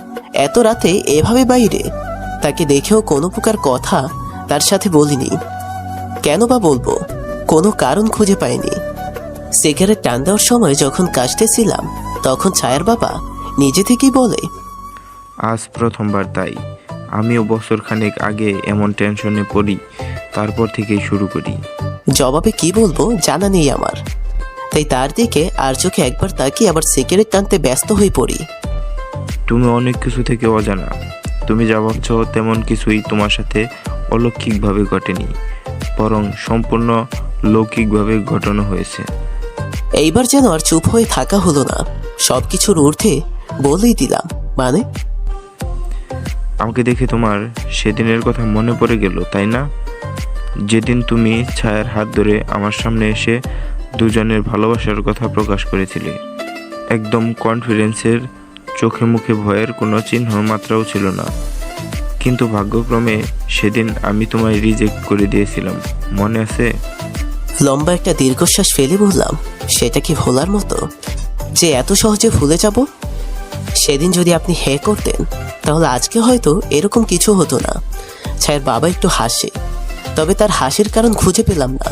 এত রাতে এভাবে বাইরে। তাকে দেখেও কোনো প্রকার কথা তার সাথে বলিনি। কেন বা বলবো? কোনো কারণ খুঁজে পাইনি। সিগারেট টান দেওয়ার সময় যখন কাশতেছিলাম তখন ছায়ার বাবা নিজে থেকেই বলে, আজ প্রথমবার, তাই আমিও বছরখানেক আগে এমন টেনশনে পড়ি, তারপর থেকেই শুরু করি। জবাবে কি বলবো জানা নেই আমার। তাই তার দিকে আর চোখে একবার তাকিয়ে আবার সিগারেট টানতে ব্যস্ত হয়ে পড়ি। তুমি অনেক কিছু থেকে অজানা। তুমি যা ভাবছ তেমন কিছুই তোমার সাথে অলৌকিকভাবে ঘটেনি, বরং সম্পূর্ণ লৌকিকভাবে ঘটানো হয়েছে। এইবার যেন আর চুপ হয়ে থাকা হলো না, সবকিছুর ঊর্ধ্বে বলেই দিলাম। মানে? আমাকে দেখে তোমার সেদিনের কথা মনে পড়ে গেল, তাই না? যেদিন তুমি ছায়ার হাত ধরে আমার সামনে এসে দুজনের ভালোবাসার কথা প্রকাশ করেছিলে। একদম কনফিডেন্সের, চোখে মুখে ভয়ের কোনো চিহ্ন মাত্রাও ছিল না। কিন্তু ভাগ্যক্রমে সেদিন আমি তোমায় রিজেক্ট করে দিয়েছিলাম, মনে আছে? লম্বা একটা দীর্ঘশ্বাস ফেলে বললাম, সেটা কি ভোলার মতো যে এত সহজে ভুলে যাব? সেদিন যদি আপনি হ্যাঁ করতেন তাহলে আজকে হয়তো এরকম কিছু হতো না। ছায়ার বাবা একটু হাসে, তবে তার হাসির কারণ খুঁজে পেলাম না।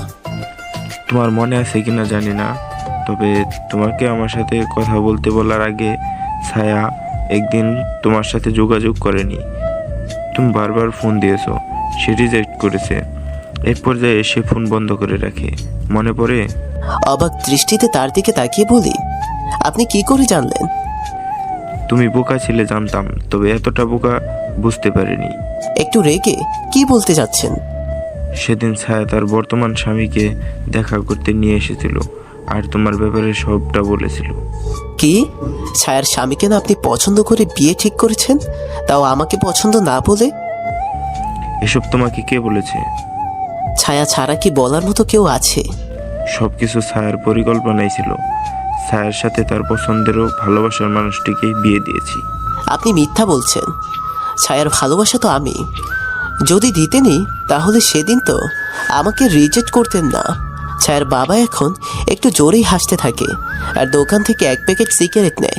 তোমার মনে আছে কিনা জানি না, তবে তোমাকে আমার সাথে কথা বলতে বলার আগে ছায়া একদিন তোমার সাথে যোগাযোগ করেনি। তুমি বারবার ফোন দিয়েছো, সে রিজেক্ট করেছে। এক পর্যায়ে সে ফোন বন্ধ করে রাখে, মনে পড়ে? অবাক দৃষ্টিতে তার দিকে তাকিয়ে বলি, আপনি কি করে জানলেন? তুমি বোকা ছিলে জানতাম, তবে এতটা বোকা বুঝতে পারিনি। একটু রেগে কি বলতে যাচ্ছেন? সেদিন ছায়া তার বর্তমান স্বামীকে দেখা করতে নিয়ে এসেছিল, আর তোমার ব্যাপারে সবটা বলেছিল। কি? ছায়ার স্বামীকে না আপনি পছন্দ করে বিয়ে ঠিক করেছেন, তাও আমাকে পছন্দ না বলে? এসব তোমাকে কে বলেছে? ছায়া ছাড়া কি বলার মতো কেউ আছে? সবকিছু ছায়ার পরিকল্পনাই ছিল। ছায়ার সাথে তার পছন্দেরও ভালোবাসার মানুষটিকে বিয়ে দিয়েছি। আপনি মিথ্যা বলছেন। ছায়ার ভালোবাসা তো আমি যদি দিতেনি তাহলে সেদিন তো আমাকে রিজেক্ট করতেন না। ছায়ার বাবা এখন একটু জোরেই হাসতে থাকে আর দোকান থেকে এক প্যাকেট সিগারেট নেয়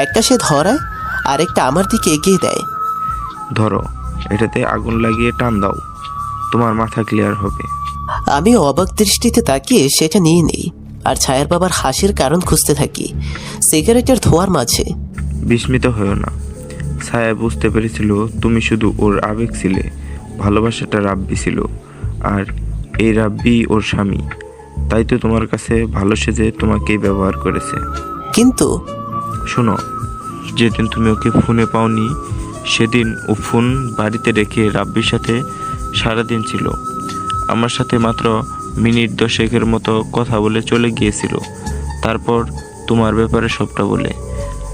একটা সে ধরায়, আরেকটা আমার দিকে এগিয়ে দেয়। ধরো, এটাতে আগুন লাগিয়ে টান দাও, তোমার মাথা ক্লিয়ার হবে। আমি অবাক দৃষ্টিতে তাকিয়ে সেটা নিয়ে নিই, আর ছায়ার বাবার হাসির কারণ খুঁজতে থাকি সিগারেটের ধোঁয়ার মাঝে। বিস্মিত হয়েও না, ছায়া বুঝতে পেরেছিল তুমি শুধু ওর আবেগ ছিলে, ভালোবাসাটা রাব্বি ছিল, আর এই রাব্বি ওর স্বামী। তাই তো তোমার কাছে ভালো সেজে তোমাকেই ব্যবহার করেছে। কিন্তু শোনো, যেদিন তুমি ওকে ফোনে পাওনি সেদিন ও ফোন বাড়িতে রেখে রাব্বির সাথে সারাদিন ছিল। আমার সাথে মাত্র মিনিট 10 মতো কথা বলে চলে গিয়েছিল। তারপর তোমার ব্যাপারে সবটা বলে।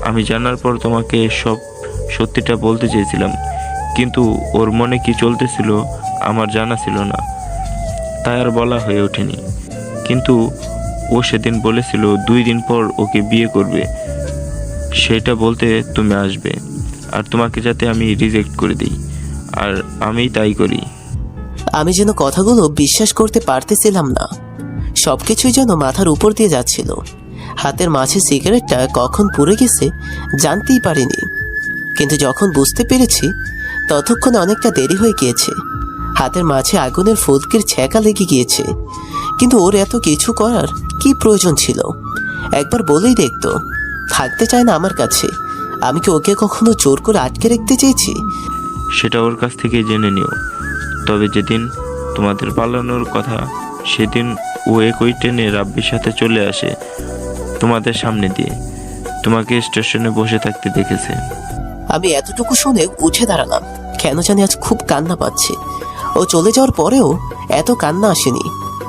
আমি জানার পর তোমাকে সব সত্যিটা বলতে চেয়েছিলাম, কিন্তু ওর মনে কি চলতেছিল আমার জানা ছিল না, তাই আর বলা হয়ে ওঠেনি। কিন্তু ও সেদিন বলেছিল 2 দিন পর ওকে বিয়ে করবে, সেটা বলতে তুমি আসবে, আর তোমাকে যাতে আমি রিজেক্ট করে দিই, আর আমি তাই করি। আমি যেন কথাগুলো বিশ্বাস করতে পারতেছিলাম না। সবকিছুই যেন মাথার উপর দিয়ে যাচ্ছিল। হাতের মাঝে সিগারেটটা কখন পুড়ে গেছে জানতেই পারিনি, কিন্তু যখন বুঝতে পেরেছি ততক্ষণে অনেকটা দেরি হয়ে গিয়েছে। হাতের মাঝে আগুনের ফুলকির ছ্যাঁকা লেগে গিয়েছে। কিন্তু ওর এত কিছু করার কি প্রয়োজন ছিল? একবার বলেই দেখতো। থাকতে চায় না আমার কাছে। আমি কি ওকে কখনো জোর করে আটকে রাখতে চেয়েছি? সেটা ওর কাছ থেকে জেনে নিও। তবে যেদিন তোমাদের পালানোর কথা সেদিন ও একই ট্রেনে রাব্বির সাথে চলে আসে তোমাদের সামনে দিয়ে, তোমাকে স্টেশনে বসে থাকতে দেখেছে। আমি এতটুকু শুনে উঠে দাঁড়ালাম। কেন জানি আজ খুব কান্না পাচ্ছে। ও চলে যাওয়ার পরেও এত কান্না আসেনি,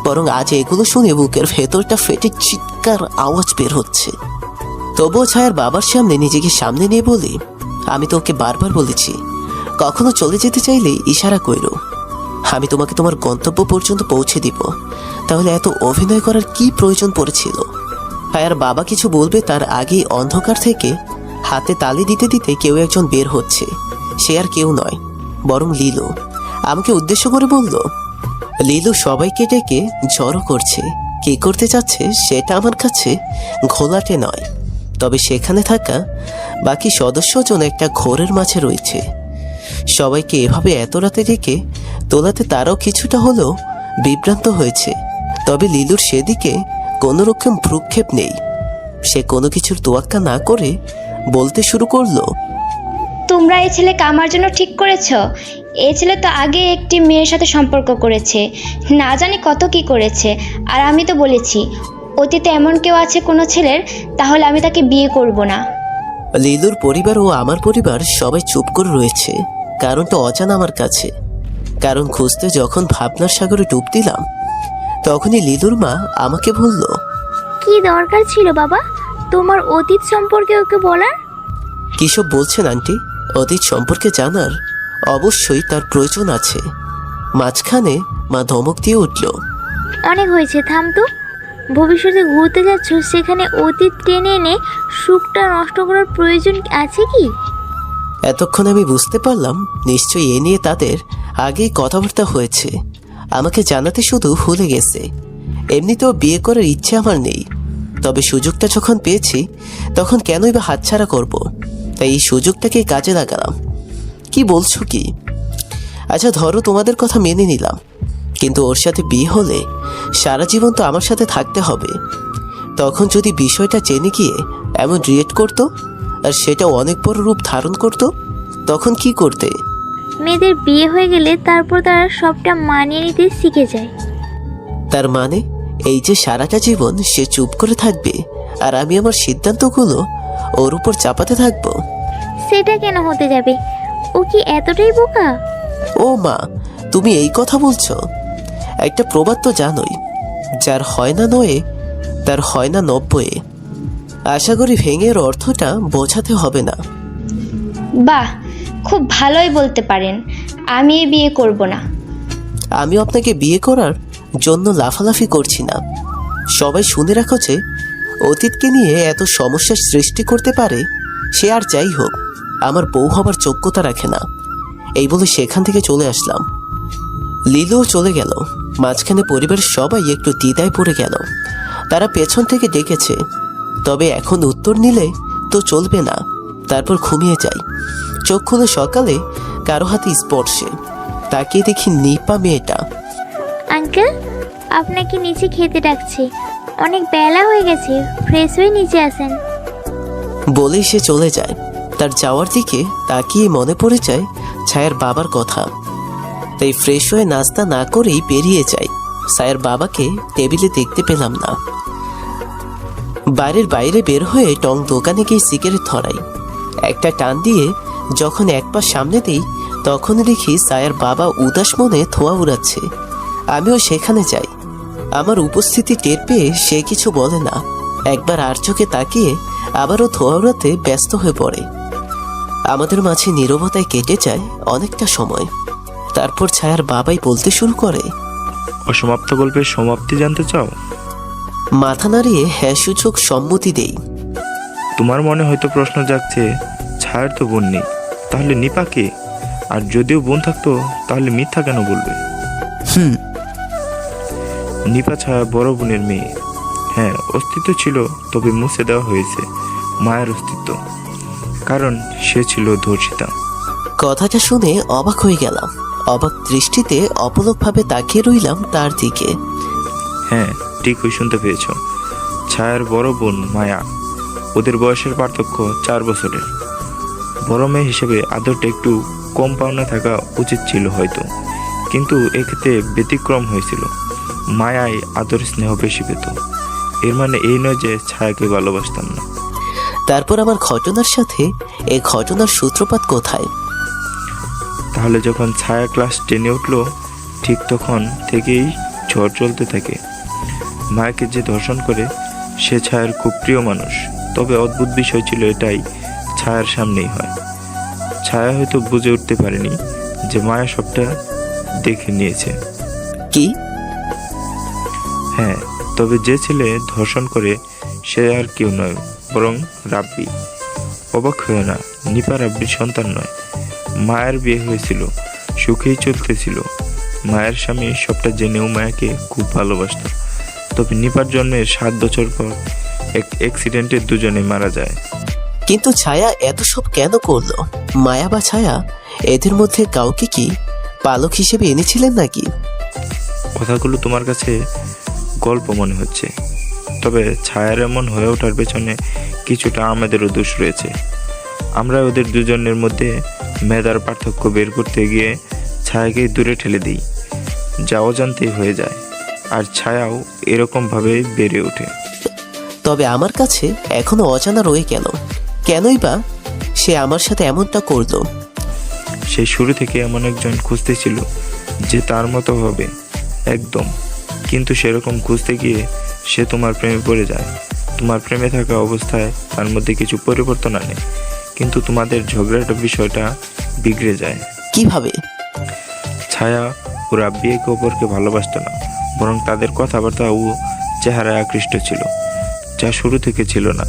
বরং আজ এগুলো শুনে বুকের ভেতরটা ফেটে চিৎকার আওয়াজ বের হচ্ছে। তবুও ছায়ার বাবার সামনে নিজেকে সামনে নিয়ে বলি, আমি তো ওকে বারবার বলেছি কখনো চলে যেতে চাইলে ইশারা কইরো, আমি তোমাকে তোমার গন্তব্য পর্যন্ত পৌঁছে দিব। তাহলে এত অভিনয় করার কি প্রয়োজন পড়েছিল? ছায়ার বাবা কিছু বলবে তার আগেই অন্ধকার থেকে হাতে তালি দিতে দিতে কেউ একজন বের হচ্ছে। সে আর কেউ নয়, বরং লিলু। আমাকে উদ্দেশ্য করে বলল, লিলু সবাইকে ডেকে জড়ো করছে। কি করতে চাচ্ছে সেটা আমার কাছে ঘোলাটে নয়, তবে সেখানে থাকা বাকি সদস্যজন একটা ঘোরের মাঝে রয়েছে। সবাইকে এভাবে এত রাতে ডেকে তোলাতে তারাও কিছুটা হলেও বিভ্রান্ত হয়েছে। তবে লিলুর সেদিকে কোনো রকম ভ্রুক্ষেপ নেই। সে কোনো কিছুর তোয়াক্কা না করে বলতে শুরু করলো, তোমরা এই ছেলেকে আমার জন্য ঠিক করেছ? এই ছেলে তো আগে একটি মেয়ের সাথে সম্পর্ক করেছে, না জানি কত কি করেছে। আর আমি তো বলেছি অতীতে এমন কেউ আছে কোনো ছেলের, তাহলে আমি তাকে বিয়ে করব না। লিলুর পরিবার ও আমার পরিবার সবাই চুপ করে রয়েছে। কারণটা অজানা আমার কাছে। কারণ খুঁজতে যখন ভাবনার সাগরে ডুব দিলাম, তখনই লিলুর মা আমাকে বলল, কি দরকার ছিল বাবা তোমার অতীত সম্পর্কে ওকে বলার? কিসব বলছেন আন্টি? অতীত সম্পর্কে জানার অবশ্যই তার প্রয়োজন আছে। মাঝখানে মা ধমক দিয়ে উঠল, অনেক হয়েছে, থাম তো। ভবিষ্যতে ঘুরতে যাচ্ছ, সেখানে অতীত টেনে এনে সুখটা নষ্ট করার প্রয়োজন আছে কি? এতক্ষণ আমি বুঝতে পারলাম নিশ্চয়ই এ নিয়ে তাদের আগেই কথাবার্তা হয়েছে। আমাকে জানাতে শুধু ভুলে গেছে। এমনিতেও বিয়ে করার ইচ্ছে আমার নেই, তবে সুযোগটা যখন পেয়েছি তখন কেনই বা হাতছাড়া করব? তাই এই সুযোগটাকে কাজে লাগালাম। কি বলছো কি? আচ্ছা ধরো তোমাদের কথা মেনে নিলাম, কিন্তু ওর সাথে বিয়ে হলে সারা জীবন তো আমার সাথে থাকতে হবে। তখন যদি বিষয়টা জেনে গিয়ে এমন রিয়েক্ট করতো, আর সেটা অনেক বড় রূপ ধারণ করতো, তখন কি করতে? মেয়েদের বিয়ে হয়ে গেলে তারপর তারা সবটা মানিয়ে নিতে শিখে যায়। তার মানে এই যে সারাটা জীবন সে চুপ করে থাকবে, আর আমি আমার সিদ্ধান্তগুলো ওর উপর চাপাতে থাকবো? সেটা কেন হতে যাবে? ও কি এতটাই বোকা? ও মা, তুমি এই কথা বলছো? একটা প্রবাদ তো জানোই, যার হয় না নয়ে তার হয় না 90। আশা করি ভেঙে এর অর্থটা বোঝাতে হবে না। বাহ, খুব ভালোই বলতে পারেন। আমি এই বিয়ে করব না। আমিও আপনাকে বিয়ে করার জন্য লাফালাফি করছি না। সবাই শুনে রাখো যে অতীতকে নিয়ে এত সমস্যার সৃষ্টি করতে পারে সে আর যাই হোক আমার বউ হবার যোগ্যতা রাখে না। এই বলে সেখান থেকে চলে আসলাম। লিলুও চলে গেল। মাঝখানে পরিবারের সবাই একটু দ্বিধায় পড়ে গেল। তারা পেছন থেকে ডেকেছে, তবে এখন উত্তর নিলে তো চলবে না। তারপর ঘুমিয়ে যাই। চোখ খুলে সকালে কারো হাতে স্পর্শে তাকিয়ে দেখি নিপা মেয়েটা। আঙ্কেল, আপনাকে নিচে খেতে ডাকছে। অনেক বেলা হয়ে গেছে, ফ্রেশ হয়ে নিচে আসেন। বলেই সে চলে যায়। তার যাওয়ার দিকে তাকিয়ে মনে পড়ে যায় ছায়ার বাবার কথা। তাই ফ্রেশ হয়ে নাস্তা না করেই বেরিয়ে যাই। ছায়ার বাবাকে টেবিলে দেখতে পেলাম না। বাড়ির বাইরে বের হয়ে টং দোকানে গিয়ে সিগারেট ধরাই। একটা টান দিয়ে যখন এক পা সামনে দিই তখন দেখি ছায়ার বাবা উদাস মনে ধোঁয়া উড়াচ্ছে। আমিও সেখানে যাই। আমার উপস্থিতি টের পেয়ে সে কিছু বলে না। একবার আর চোখে তাকিয়ে আবারও ধোঁয়া উড়াতে ব্যস্ত হয়ে পড়ে। আমাদের মাঝে নীরবতায় কেটে যায় অনেকটা সময়। তারপর ছায়ার বাবাই বলতে শুরু করে, অসমাপ্ত গল্পের সমাপ্তি জানতে চাও? মাথা নাড়িয়ে হ্যাঁ সূচক সম্মতি দেই। তোমার মনে হয়তো প্রশ্ন জাগছে, ছায়ার তো বোন নেই, তাহলে নিপা কে? আর যদিও বোন থাকতো তাহলে মিথ্যা কেন বলবে? নিপা ছায়া বড় বোনের মেয়ে। হ্যাঁ, অস্তিত্ব ছিল, তবে মুছে দেওয়া হয়েছে মায়ের অস্তিত্ব, কারণ সে ছিল ধর্ষিতা। কথাটা শুনে অবাক হয়ে গেলাম। অবাক দৃষ্টিতে অপলকভাবে তাকিয়ে রইলাম তার দিকে। হ্যাঁ, ঠিকই শুনতে পেয়েছ। ছায়ার বড় বোন মায়া, ওদের বয়সের পার্থক্য 4 বছরের। বড় মেয়ে হিসেবে আদরটা একটু কম পাওনা থাকা উচিত ছিল হয়তো, কিন্তু এক্ষেত্রে ব্যতিক্রম হয়েছিল। মায়াই আদর স্নেহ বেশি পেত। এর মানে এই নয় যে ছায়াকে ভালোবাসতাম না। তারপর আমার ঘটনার সাথে এই ঘটনার সূত্রপাত কোথায়? তাহলে যখন ছায়া ক্লাস 10-এ উঠলো, ঠিক তখন থেকেই ঝড় চলতে থাকে। মায়াকে যে ধর্ষণ করে সে ছায়ার খুব প্রিয় মানুষ। তবে অদ্ভুত বিষয় ছিল এটাই, ছায়ার সামনেই হয়। ছায়া হয়তো বুঝে উঠতে পারেনি যে মায়া সবটা দেখে নিয়েছে। কি? হ্যাঁ, তবে যে ছেলে ধর্ষণ করে সে আর কেউ নয়, বরং রাব্বি। অবাক হয়ে না, নিপা রাব্বির সন্তান নয়। মায়ের বিয়ে হয়েছিল, সুখেই চলতেছিল। মায়ের স্বামী সবটা জেনেও মায়াকে খুব ভালোবাসত। তবে নিপার জন্মের 7 বছর পর এক অ্যাক্সিডেন্টে দুজনে মারা যায়। কিন্তু ছায়া এত সব কেন করলো? মায়া বা ছায়া এদের মধ্যে কাউকে কি পালক হিসেবে এনেছিলেন নাকি? কথাগুলো তোমার কাছে গল্প মনে হচ্ছে, তবে ছায়ার এমন হয়ে ওঠার পেছনে কিছুটা আমাদেরও দোষ রয়েছে। আমরা ওদের দুজনের মধ্যে মেধার পার্থক্য বের করতে গিয়ে ছায়াকে দূরে ঠেলে দিই, যা অজান্তেই হয়ে যায়। আর ছায়াও এরকমভাবে বেড়ে ওঠে। তবে আমার কাছে এখনো অজানা রয়ে গেল, কেনই বা সে আমার সাথে এমনটা করলো? সেই শুরু থেকে এমন একজন খুঁজতেছিল যে তার মতো হবে একদম, কিন্তু সেরকম খুঁজতে গিয়ে সে তোমার প্রেমে পড়ে যায়। তোমার প্রেমে থাকা অবস্থায় তার মধ্যে কিছু পরিবর্তন আনে, কিন্তু তোমাদের ঝগড়াটা বিষয়টা বিগড়ে যায়। কিভাবে? ছায়া ও রাব্বি একে অপরকে ভালোবাসত না, বরং তাদের কথাবার্তা ও চেহারায় আকৃষ্ট ছিল, যা শুরু থেকে ছিল না।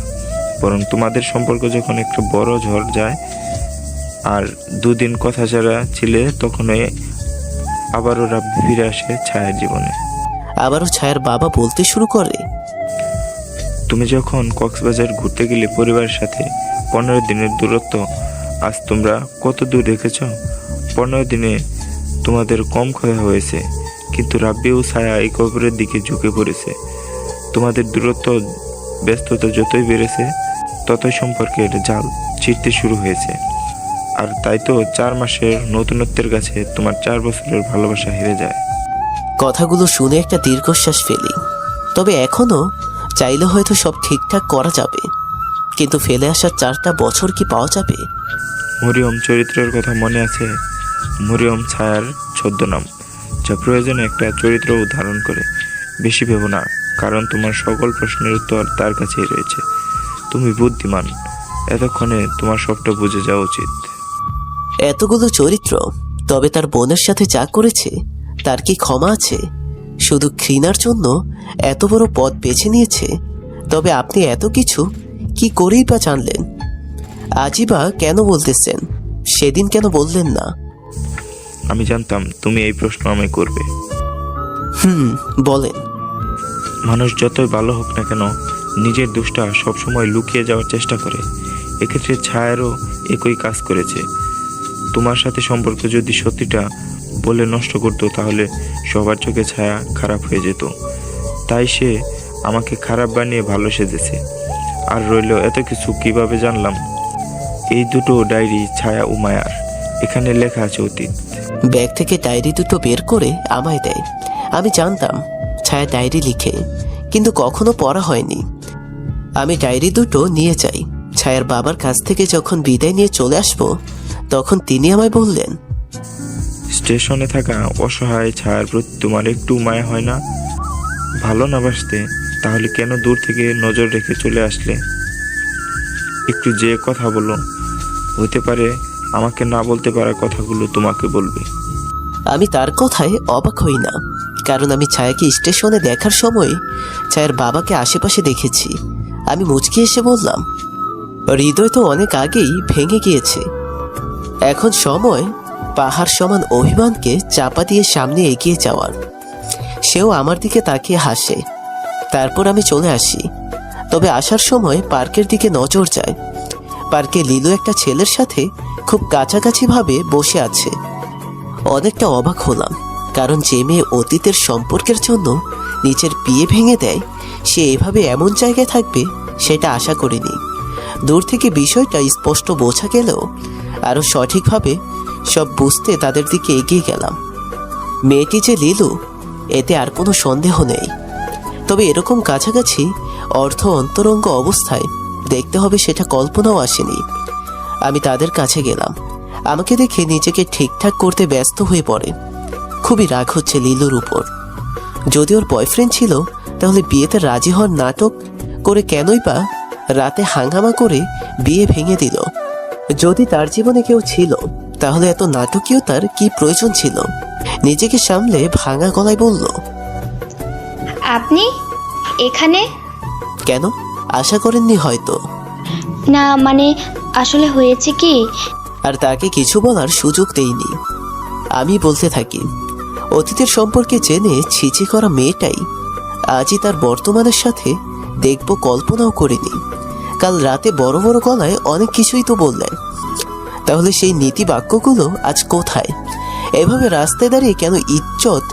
বরং তোমাদের সম্পর্ক যখন একটা বড় ঝড় যায় আর 2 দিন কথা ছাড়া ছিলে, তখনই আবারও রাব্বি ফিরে আসে ছায়ার জীবনে। আবারও ছায়ার বাবা বলতে শুরু করে, তুমি যখন কক্সবাজার ঘুরতে গেলে পরিবারের সাথে, 15 দিনের দূরত্ব, আজ তোমরা কত দূর রেখেছ? 15 দিনে তোমাদের কম ক্ষয় হয়েছে, কিন্তু রাব্বি ও ছায়া এই কবরের দিকে ঝুঁকে পড়েছে। তোমাদের দূরত্ব, ব্যস্ততা যতই বেড়েছে ততই সম্পর্কের জাল ছিঁড়তে শুরু হয়েছে। আর তাই তো 4 মাসের নতুনত্বের কাছে তোমার 4 বছরের ভালোবাসা হেরে যায়। কথাগুলো শুনে একটা দীর্ঘশ্বাস ফেলি। তবে এখনো চাইলে হয়তো সব ঠিকঠাক করা যাবে, কিন্তু ফেলে আসা 4টা বছর কি পাওয়া যাবে? মরিয়ম চরিত্রের কথা মনে আছে? মরিয়ম ছায়ার ছদ্মনাম, যা প্রয়োজনে একটা চরিত্র ধারণ করে। বেশি ভেবো না, কারণ তোমার সকল প্রশ্নের উত্তর তার কাছেই রয়েছে। তুমি বুদ্ধিমান, এতক্ষণে তোমার সবটা বুঝে যাওয়া উচিত। এতগুলো চরিত্র, তবে তার বোনের সাথে যা করেছে তার কি ক্ষমা আছে? শুধু ঘৃণার জন্য এত বড় পথ বেছে নিয়েছে। তবে আপনি এত কিছু কি করেই বা জানলেন? আজই বা কেন বলতেছেন? সেদিন কেন বললেন না? আমি জানতাম তুমি এই প্রশ্ন আমায় করবে। বলেন। মানুষ যতই ভালো হোক না কেন, নিজের দোষটা সবসময় লুকিয়ে যাওয়ার চেষ্টা করে। এক্ষেত্রে ছায়ারও একই কাজ করেছে। তোমার সাথে সম্পর্ক যদি সত্যিটা বলে নষ্ট করতো তাহলে সবার চোখে ছায়া খারাপ হয়ে যেত। তাই সে আমাকে খারাপ বানিয়ে ভালো সেজেছে। আর রইল এত কিছু কিভাবে জানলাম? এই দুটো ডায়েরি ছায়া ও মায়ার, এখানে লেখা আছে অতীত। ব্যাগ থেকে ডায়েরি দুটো বের করে আমায় দেয়। আমি জানতাম ছায়া ডায়েরি লিখে, কিন্তু কখনো পড়া হয়নি। আমি ডায়েরি দুটো নিয়ে যাই। ছায়ার বাবার কাছ থেকে যখন বিদায় নিয়ে চলে আসবো, তখন তিনি আমায় বললেন, স্টেশনে থাকা অসহায় ছায়ার প্রতি তোমার একটু মায়া হয় না? ভালো না বাসতে তাহলে কেন দূর থেকে নজর রেখে চলে আসলে? একটু যে কথা বলো, হতে পারে আমাকে না বলতে পারা কথাগুলো তোমাকে বলবে। আমি তার কথায় অবাক হই না, কারণ আমি ছায়াকে স্টেশনে দেখার সময় ছায়ার বাবাকে আশেপাশে দেখেছি। আমি মুচকি এসে বললাম, হৃদয় তো অনেক আগেই ভেঙে গিয়েছে। এখন সময় পাহাড় সমান অভিমানকে চাপা দিয়ে সামনে এগিয়ে যাওয়ার। সেও আমার দিকে তাকিয়ে হাসে। তারপর আমি চলে আসি। তবে আসার সময় পার্কের দিকে নজর যায়। পার্কে লিলু একটা ছেলের সাথে খুব কাছাকাছি ভাবে বসে আছে। অনেকটা অবাক হলাম, কারণ যে মেয়ে অতীতের সম্পর্কের জন্য নিজের বিয়ে ভেঙে দেয়, সে এভাবে এমন জায়গায় থাকবে সেটা আশা করিনি। দূর থেকে বিষয়টা স্পষ্ট বোঝা গেলেও আরও সঠিকভাবে সব বুঝতে তাদের দিকে এগিয়ে গেলাম। মেয়েটি যে লিলু, এতে আর কোনো সন্দেহ নেই। তবে এরকম কাছাকাছি অর্থ অন্তরঙ্গ অবস্থায় দেখতে হবে সেটা কল্পনাও আসেনি। আমি তাদের কাছে গেলাম। আমাকে দেখে নিজেকে ঠিকঠাক করতে ব্যস্ত হয়ে পড়ে। খুবই রাগ হচ্ছে লিলুর উপর। যদি ওর বয়ফ্রেন্ড ছিল তাহলে বিয়েতে রাজি হওয়ার নাটক করে কেনই বা রাতে হাঙ্গামা করে বিয়ে ভেঙে দিল? যদি তার জীবনে কেউ ছিল তাহলে এত নাটকীয়তার কি প্রয়োজন ছিল? নিজেকে সামলে ভাঙা গলায় বলল, আপনি এখানে? কেন, আশা করেননি হয়তো? না মানে আসলে হয়েছে কি, আর তাকে কিছু বলার সুযোগ দেইনি। আমি বলতে থাকি, অতীতের সম্পর্কে জেনে ছিচি করা মেয়েটাই আজই তার বর্তমানের সাথে দেখব কল্পনাও করিনি। কাল রাতে বড় বড় গলায় অনেক কিছুই তো বললেন, তাহলে সেই নীতি বাক্যগুলো আজ কোথায়? এভাবে রাস্তায় দাঁড়িয়ে কেন ইজ্জত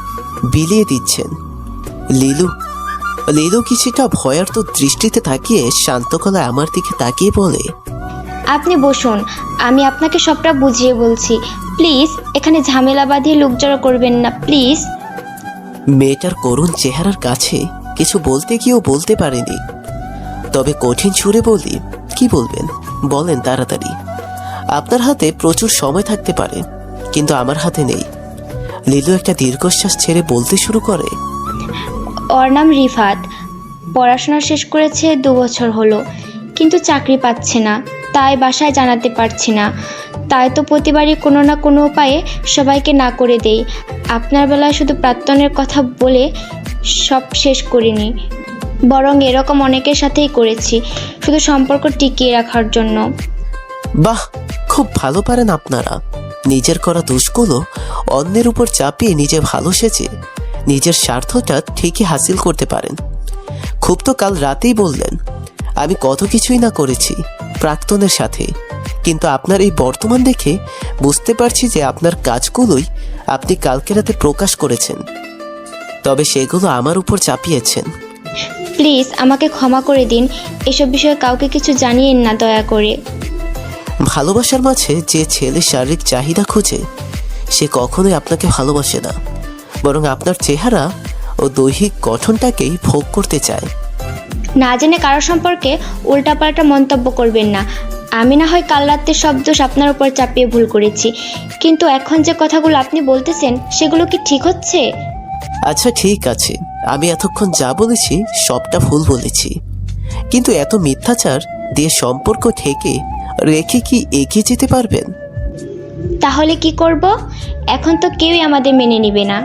বিলিয়ে দিচ্ছেন? লিলু লিলু কিছুটা ভয়ার্ত দৃষ্টিতে তাকিয়ে শান্ত গলায় আমার দিকে তাকিয়ে বলে, আপনি বসুন, আমি আপনাকে সবটা বুঝিয়ে বলছি। প্লিজ এখানে ঝামেলা বাঁধিয়ে লোক জড়ো করবেন না, প্লিজ। মেয়েটার করুণ চেহারার কাছে কিছু বলতে গিয়েও বলতে পারেনি। তবে কঠিন সুরে বলি, কি বলবেন বলেন তাড়াতাড়ি। আপনার হাতে প্রচুর সময় থাকতে পারে, কিন্তু আমার হাতে নেই। লিলু একটা দীর্ঘশ্বাস ছেড়ে বলতে শুরু করে, ওর নাম রিফাত। পড়াশোনা শেষ করেছে 2 বছর হলো, কিন্তু চাকরি পাচ্ছে না, তাই বাসায় জানাতে পারছি না। তাই তো প্রতিবারই কোনো না কোনো উপায়ে সবাইকে না করে দেই। আপনার বেলায় শুধু প্রাক্তনের কথা বলে সব শেষ করিনি, বরং এরকম অনেকের সাথেই করেছি, শুধু সম্পর্ক টিকিয়ে রাখার জন্য। বাহ, খুব ভালো পারেন আপনারা। নিজের করা দোষগুলো অন্যের উপর চাপিয়ে নিজে ভালো সেজে নিজের স্বার্থটা ঠিকই হাসিল করতে পারেন। খুব তো কাল রাতেই বললেন আমি কত কিছুই না করেছি প্রাক্তনের সাথে, কিন্তু আপনার এই বর্তমান দেখে বুঝতে পারছি যে আপনার কাজগুলোই আপনি কালকে রাতে প্রকাশ করেছেন, তবে সেগুলো আমার উপর চাপিয়েছেন। প্লিজ আমাকে ক্ষমা করে দিন, এসব বিষয়ে কাউকে কিছু জানিয়েন না দয়া করে। ভালোবাসার মাঝে যে ছেলে শারীরিক চাহিদা খুঁজে সে কখনোই আপনাকে ভালোবাসে না, বরং আপনার চেহারা ও দৈহিক গঠনটাকেই ভোগ করতে চায়। না জেনে কারো সম্পর্কে উল্টাপাল্টা মন্তব্য করবেন না। আমি না হয় কাল রাতে সব দোষ আপনার উপর চাপিয়ে ভুল করেছি, কিন্তু এখন যে কথাগুলো আপনি বলতেছেন সেগুলো কি ঠিক হচ্ছে? আচ্ছা ঠিক আছে, আমি এতক্ষণ যা বলেছি সবটা ভুল বলেছি, কিন্তু এত মিথ্যাচার দিয়ে সম্পর্ক ঠেকে রেখে কি এগিয়ে যেতে পারবেন? তাহলে কি করব? এখন তো কেউই আমাদের মেনে নেবে না।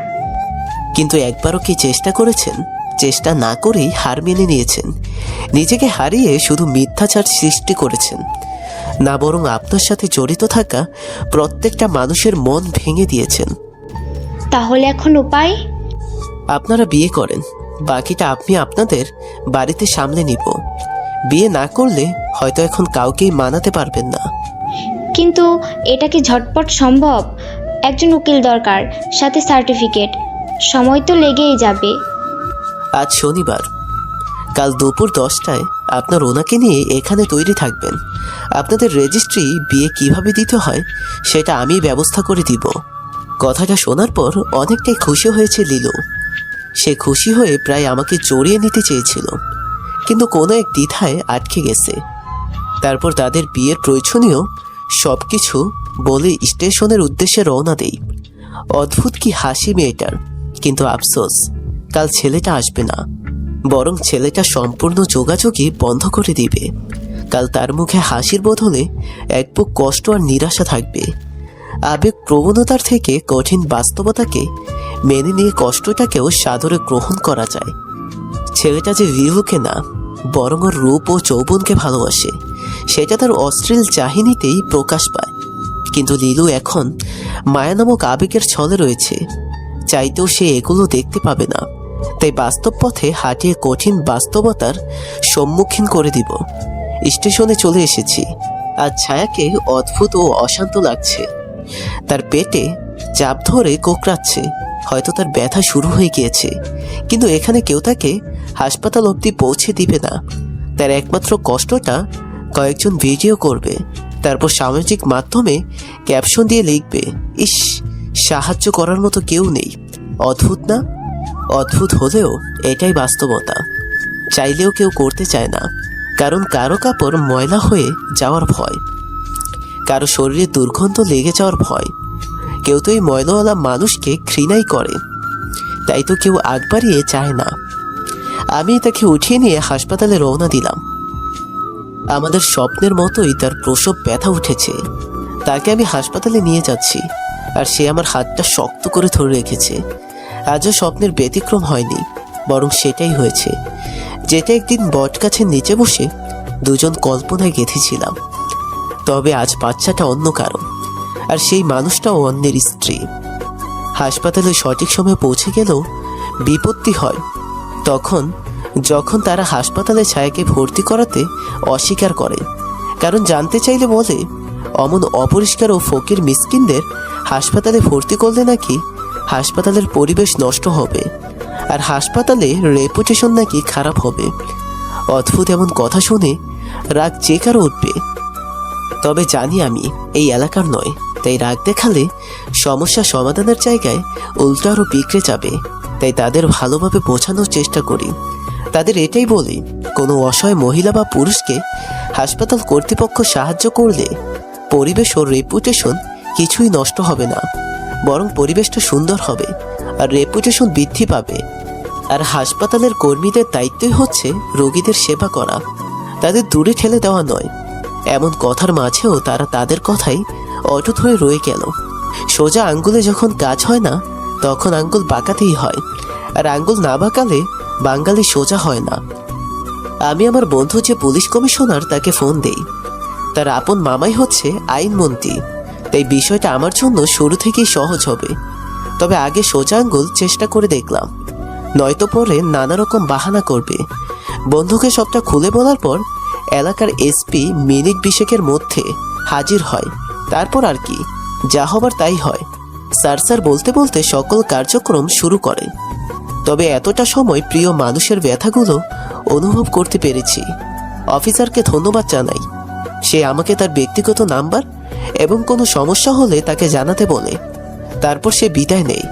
কিন্তু একবারও কি চেষ্টা করেছেন? চেষ্টা না করেই হার মেনে নিয়েছেন। নিজেকে হারিয়ে শুধু মিথ্যাচার সৃষ্টি করেছেন না, বরং আপনার সাথে জড়িত থাকা প্রত্যেকটা মানুষের মন ভেঙে দিয়েছেন। তাহলে এখন উপায়? আপনারা বিয়ে করেন, বাকিটা আপনি আপনাদের বাড়িতে সামলে নিব। বিয়ে না করলে হয়তো এখন কাউকেই মানাতে পারবেন না। কিন্তু এটা কি ঝটপট সম্ভব? একজন উকিল দরকার, সাথে সার্টিফিকেট। সময় তো লেগেই যাবে। আজ শনিবার, কাল দুপুর 10টায় আপনার ওনাকে নিয়ে এখানে তৈরি থাকবেন। আপনাদের রেজিস্ট্রি বিয়ে কিভাবে দিতে হয় সেটা আমি ব্যবস্থা করে দিব। কথাটা শোনার পর অনেকটাই খুশি হয়েছে লিলু। সে খুশি হয়ে প্রায় আমাকে জড়িয়ে নিতে চেয়েছিল, কিন্তু কোনো এক দ্বিধায় আটকে গেছে। তারপর তাদের বিয়ের প্রয়োজনীয় সব কিছু বলে স্টেশনের উদ্দেশ্যে রওনা দেই। অদ্ভুত কি হাসি মেয়েটার, কিন্তু আফসোস কাল ছেলেটা আসবে না, বরং ছেলেটা সম্পূর্ণ যোগাযোগই বন্ধ করে দিবে। কাল তার মুখে হাসির বদলে এক বুক কষ্ট আর নিরাশা থাকবে। আবেগ প্রবণতার থেকে কঠিন বাস্তবতাকে মেনে নিয়ে কষ্টটাকেও সাদরে গ্রহণ করা যায়। ছেলেটা যে ভিভুকে না, বরং ওর রূপ ও যৌবনকে ভালোবাসে, সেটা তার অশ্লীল চাহিনিতেই প্রকাশ পায়। কিন্তু লিলু এখন মায়া নামক আবেগের ছলে রয়েছে, চাইতেও সে এগুলো দেখতে পাবে না। তাই বাস্তব পথে হাঁটিয়ে কঠিন বাস্তবতার সম্মুখীন করে দিব। স্টেশনে চলে এসেছি। আজ ছায়াকে অদ্ভুত ও অশান্ত লাগছে। তার পেটে চাপ ধরে কোঁকড়াচ্ছে, হয়তো তার ব্যথা শুরু হয়ে গিয়েছে। কিন্তু এখানে কেউ তাকে হাসপাতাল অবধি পৌঁছে দিবে না। তার একমাত্র কষ্টটা কয়েকজন ভিডিও করবে, তারপর সামাজিক মাধ্যমে ক্যাপশন দিয়ে লিখবে, ইস, সাহায্য করার মতো কেউ নেই। অদ্ভুত না? অদ্ভুত হলেও এটাই বাস্তবতা। চাইলেও কেউ করতে চায় না, কারণ কারো কাপড় ময়লা হয়ে যাওয়ার ভয়, কারো শরীরে দুর্গন্ধ লেগে যাওয়ার ভয়। কেউ তো এই ময়লাওয়ালা মানুষকে ঘৃণাই করে, তাই তো কেউ আগ বাড়িয়ে চায় না। আমি তাকে উঠিয়ে নিয়ে হাসপাতালে রওনা দিলাম। আমাদের স্বপ্নের মতোই তার প্রসব ব্যথা উঠেছে। তাকে আমি হাসপাতালে নিয়ে যাচ্ছি, আর সে আমার হাতটা শক্ত করে ধরে রেখেছে। আজও স্বপ্নের ব্যতিক্রম হয়নি, বরং সেটাই হয়েছে যেটা একদিন বটগাছের নিচে বসে দুজন কল্পনায় গেঁথেছিলাম। তবে আজ বাচ্চাটা অন্য কারো, আর সেই মানুষটাও অন্যের স্ত্রী। হাসপাতালে সঠিক সময়ে পৌঁছে গেলেও বিপত্তি হয় যখন তারা হাসপাতালে ছায়াকে ভর্তি করাতে অস্বীকার করে। কারণ জানতে চাইলে বলে, অমন অপরিষ্কার ও ফকির মিসকিনদের হাসপাতালে ভর্তি করলে নাকি হাসপাতালের পরিবেশ নষ্ট হবে, আর হাসপাতালে রেপুটেশন নাকি খারাপ হবে। অদ্ভুত এমন কথা শুনে রাগ যে কারো উঠবে। তবে জানি আমি এই এলাকার নয়, তাই রাগ দেখালে সমস্যা সমাধানের জায়গায় উল্টো আরও বিগড়ে যাবে। তাই তাদের ভালোভাবে বোঝানোর চেষ্টা করি। তাদের এটাই বলি, কোনো অসহায় মহিলা বা পুরুষকে হাসপাতাল কর্তৃপক্ষ সাহায্য করলে পরিবেশ ও রেপুটেশন কিছুই নষ্ট হবে না, বরং পরিবেশটা সুন্দর হবে আর রেপুটেশন বৃদ্ধি পাবে। আর হাসপাতালের কর্মীদের দায়িত্বই হচ্ছে রোগীদের সেবা করা, তাদের দূরে ঠেলে দেওয়া নয়। এমন কথার মাঝেও তারা তাদের কথাই অটুট হয়ে রয়ে গেল। সোজা আঙ্গুলে যখন কাজ হয় না, তখন আঙ্গুল বাঁকাতেই হয়, আর আঙ্গুল না বাঁকালে বাঙালি সোজা হয় না। আমি আমার বন্ধু যে পুলিশ কমিশনার, তাকে ফোন দেই। তার আপন মামাই হচ্ছে আইনমন্ত্রী, তাই বিষয়টা আমার জন্য শুরু থেকেই সহজ হবে। তবে আগে সোজা আঙ্গুল চেষ্টা করে দেখলাম, নয়তো পরে নানা রকম বাহানা করবে। বন্ধুকে সবটা খুলে বলার পর এলাকার এসপি মিনিট 20 মধ্যে হাজির হয়। তারপর আর কি, যা হবার তাই হয়। স্যার বলতে বলতে সকল কার্যক্রম শুরু করে। তবে এতটা সময় প্রিয় মানুষের ব্যথাগুলো অনুভব করতে পেরেছি। অফিসারকে ধন্যবাদ জানাই। সে আমাকে তার ব্যক্তিগত নাম্বার এবং কোনো সমস্যা হলে তাকে জানাতে বলে। তারপর সে বিদায় নেয়।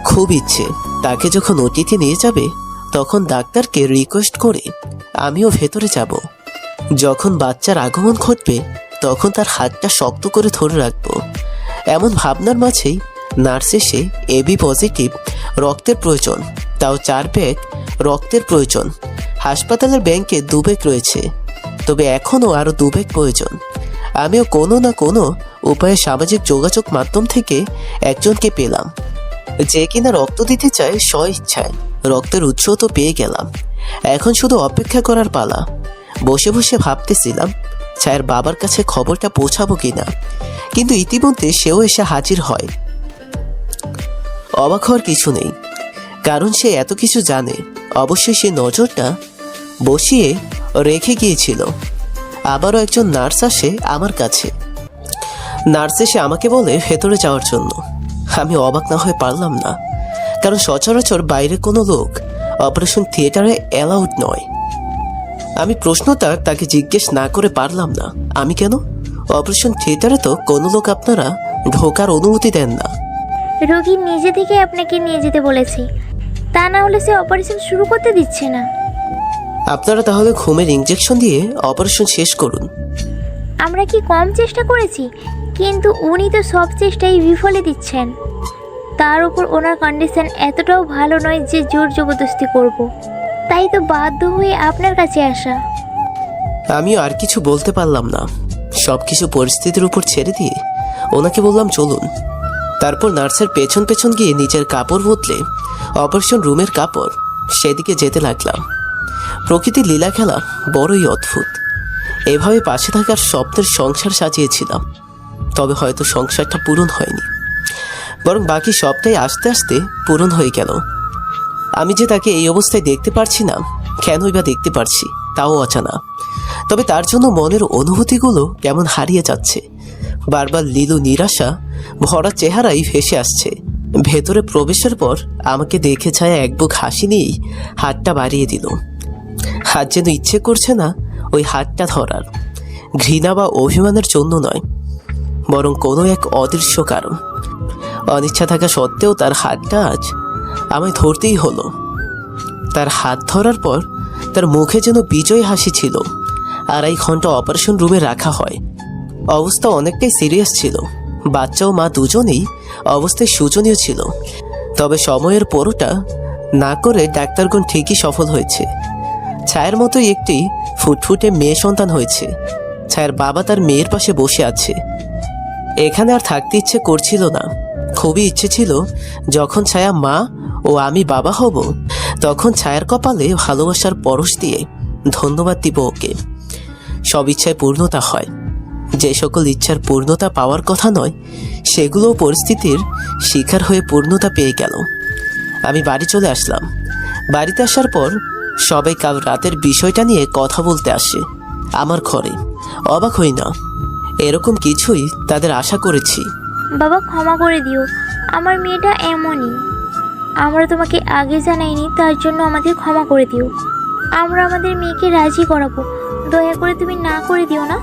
খুব ইচ্ছে তাকে যখন ওটিতে নিয়ে যাবে, তখন ডাক্তারকে রিকোয়েস্ট করে আমিও ভেতরে যাব। যখন বাচ্চার আগমন ঘটবে, তখন তার হাতটা শক্ত করে ধরে রাখবো। এমন ভাবনার মাঝেই নার্স এসে এবি পজিটিভ রক্তের প্রয়োজন, তাও 4 ব্যাগ রক্তের প্রয়োজন। হাসপাতালের ব্যাংকে 2 ব্যাগ রয়েছে, তবে এখনও আরও 2 ব্যাগ প্রয়োজন। আমিও কোনো না কোনো উপায়ে সামাজিক যোগাযোগ মাধ্যম থেকে একজনকে পেলাম, যে কিনা রক্ত দিতে চায় স্ব ইচ্ছায়। রক্তের উৎস তো পেয়ে গেলাম, এখন শুধু অপেক্ষা করার পালা। বসে বসে ভাবতেছিলাম ছায়ের বাবার কাছে খবরটা পৌঁছাবো কিনা, কিন্তু ইতিমধ্যে সেও এসে হাজির হয়। অবাক হওয়ার কিছু নেই, কারণ সে এত কিছু জানে। অবশ্যই সে নজরটা বসিয়ে রেখে গিয়েছিল। আবারও একজন নার্স আসে আমার কাছে। নার্স এসে আমাকে বলে ভেতরে যাওয়ার জন্য। আমি অবাক না হয়ে পারলাম না, কারণ সচরাচর বাইরে কোনো লোক অপারেশন থিয়েটারে অ্যালাউড নয়। আমি প্রশ্নটা তাকে জিজ্ঞেস না করে পারলাম না, আমি কেন? অপারেশন থিয়েটারে তো কোনো লোক আপনারা ঢোকার অনুমতি দেন না। রোগী নিজে থেকে আপনাকে নিয়ে যেতে বলেছে, তা না হলে সে অপারেশন শুরু করতে দিচ্ছে না। আপনারা তাহলে ঘুমের ইঞ্জেকশন দিয়ে অপারেশন শেষ করুন। আমরা কি কম চেষ্টা করেছি? কিন্তু উনি তো সব চেষ্টাই বিফলে দিচ্ছেন। তার উপর ওনার কন্ডিশন এতটাও ভালো নয় যে জোর জবরদস্তি করব। তাই তো বাধ্য হয়ে আপনার কাছে আসা। আমিও আর কিছু বলতে পারলাম না। সব কিছু পরিস্থিতির উপর ছেড়ে দিয়ে ওনাকে বললাম চলুন। তারপর নার্সের পেছন পেছন গিয়ে নিজের কাপড় বদলে অপারেশন রুমের কাপড় সেদিকে যেতে লাগলাম। প্রকৃতির লীলা খেলা বড়ই অদ্ভুত। এভাবে পাশে থাকার স্বপ্নের সংসার সাজিয়েছিলাম, তবে হয়তো সংসারটা পূরণ হয়নি, বরং বাকি সবটাই আস্তে আস্তে পূরণ হয়ে গেল। আমি যে তাকে এই অবস্থায় দেখতে পারছি না, কেনই বা দেখতে পারছি তাও অজানা। তবে তার জন্য মনের অনুভূতিগুলো কেমন হারিয়ে যাচ্ছে। বারবার লীলু নিরাশা ভরা চেহারাই ভেসে আসছে। ভেতরে প্রবেশের পর আমাকে দেখে ছায়া এক বুক হাসি নিয়েই হাতটা বাড়িয়ে দিল। হাত যেন ইচ্ছে করছে না ওই হাতটা ধরার। ঘৃণা বা অভিমানের জন্য নয়, বরং কোনো এক অদৃশ্য কারণ। অনিচ্ছা থাকা সত্ত্বেও তার হাতটা আজ আমায় ধরতেই হলো। তার হাত ধরার পর তার মুখে যেন বিজয় হাসি ছিল। 2.5 ঘন্টা অপারেশন রুমে রাখা হয়। অবস্থা অনেকটাই সিরিয়াস ছিল। বাচ্চা ও মা দুজনেই অবস্থায় শোচনীয় ছিল। তবে সময়ের পরোটা না করে ডাক্তারগণ ঠিকই সফল হয়েছে। ছায়ার মতোই একটি ফুটফুটে মেয়ে সন্তান হয়েছে। ছায়ার বাবা তার মেয়ের পাশে বসে আছে। এখানে আর থাকতে ইচ্ছে করছিল না। খুবই ইচ্ছে ছিল যখন ছায়া মা ও আমি বাবা হব, তখন ছায়ার কপালে ভালোবাসার পরশ দিয়ে ধন্যবাদ দিব ওকে। সব ইচ্ছায় পূর্ণতা হয়। যে সকল ইচ্ছার পূর্ণতা পাওয়ার কথা নয়, সেগুলোও পরিস্থিতির শিকার হয়ে পূর্ণতা পেয়ে গেল। আমি বাড়ি চলে আসলাম। বাড়িতে আসার পর সবাই কাল রাতের বিষয়টা নিয়ে কথা বলতে আসে আমার ঘরে। অবাক হই না, এরকম কিছুই তাদের আশা করেছি। বাবা ক্ষমা করে দিও, আমার মেয়েটা এমনই। আমরা তোমাকে আগে জানাইনি, তার জন্য আমাদের ক্ষমা করে দিও। আমরা আমাদের মেয়েকে রাজি করাবো, দয়া করে তুমি না করে দিও না।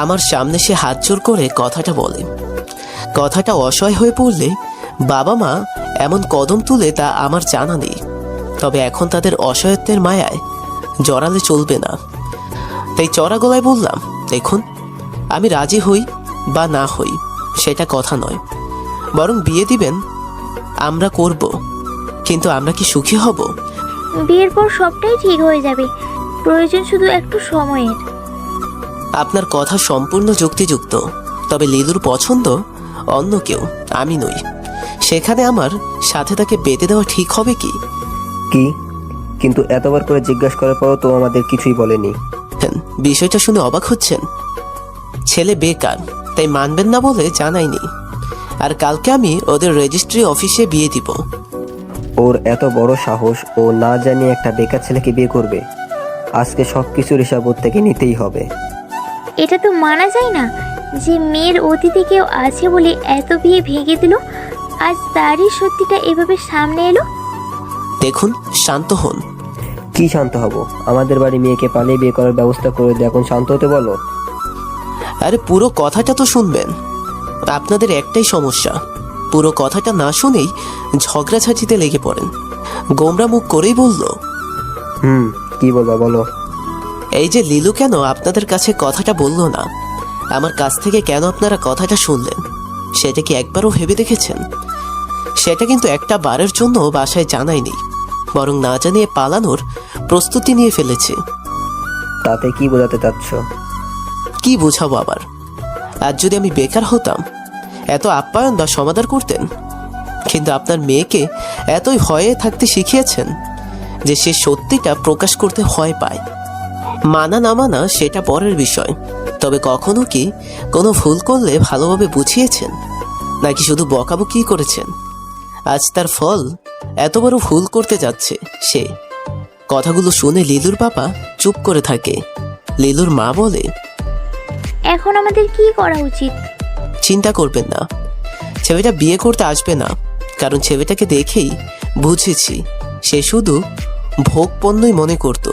আমার সামনে সে হাত জোর করে কথাটা বলে। কথাটা অসহায় হয়ে পড়লে বাবা মা এমন কদম তুলে তা আমার জানা নেই। তবে এখন তাদের অসহায়ত্বের মায়ায় জড়ালে চলবে না। তাই চড়া গলায় বললাম, দেখুন, আমি রাজি হই বা না হই সেটা কথা নয়, বরং বিয়ে দিবেন আমরা করব, কিন্তু আমরা কি সুখী হব? বিয়ের পর সবটাই ঠিক হয়ে যাবে, প্রয়োজন শুধু একটু সময়ের। আপনার কথা সম্পূর্ণ যুক্তিযুক্ত, তবে লিলুর পছন্দ অন্য কেউ, আমি নই। সেখানে আমার সাথে তাকে বেঁধে দেওয়া ঠিক হবে কি? কি? কিন্তু এতবার করে জিজ্ঞাসা করার পরও তো আমাদের কিছুই বলেনি। বিষয়টা শুনে অবাক হচ্ছেন? ছেলে বেকার, তাই মানবেন না বলে জানাইনি। আর কালকে আমি ওদের রেজিস্ট্রি অফিসে বিয়ে দিব। ওর এত বড় সাহস, ও না জানিয়ে একটা বেকার ছেলেকে বিয়ে করবে? আজকে সব কিছুর হিসাব ওর থেকে নিতেই হবে। এটা তো মানা যায় না যে মেয়ের অতিথি কেউ আছে বলে এত বিয়ে ভেঙে দিল। আজ তারই সত্যিটা এভাবে সামনে এলো। দেখুন, শান্ত হন। কি শান্ত হব? আমাদের বাড়ি মেয়েকে পালিয়ে বিয়ে করার ব্যবস্থা করে দিয়ে এখন শান্ত হতে বলো? আরে পুরো কথাটা তো শুনবেন। আপনাদের একটাই সমস্যা, পুরো কথাটা না শুনেই ঝগড়াঝাঁটিতে লেগে পড়েন। গোমরা মুখ করেই বলল, কি বলবা বলো। এই যে লিলু কেন আপনাদের কাছে কথাটা বলল না, আমার কাছ থেকে কেন আপনারা কথাটা শুনলেন, সেটা কি একবারও ভেবে দেখেছেন? সেটা কিন্তু একটা বারের জন্য বাসায় জানায়নি, বরং না জানিয়ে পালানোর প্রস্তুতি নিয়ে ফেলেছে। তাতে কি বোঝাতে চাচ্ছ? কি বোঝাবো আবার? আর যদি আমি বেকার হতাম, এত আপ্যায়ন বা সমাদর করতেন। কিন্তু আপনার মেয়েকে এতই ভয়ে থাকতে শিখিয়েছেন যে সে সত্যিটা প্রকাশ করতে ভয় পায়। মানা না মানা সেটা পরের বিষয়, তবে কখনো কি কোনো ভুল করলে ভালোভাবে বুঝিয়েছেন, নাকি শুধু বকাবকি করেছেন? আজ তার ফল, এত বড় ভুল করতে যাচ্ছে সে। কথাগুলো শুনে লিলুর বাবা চুপ করে থাকে। লিলুর মা বলে, এখন আমাদের কি করা উচিত? চিন্তা করবেন না, ছেলেটা বিয়ে করতে আসবে না, কারণ ছেলেটাকে দেখেই বুঝেছি সে শুধু ভোগ পণ্যই মনে করতো।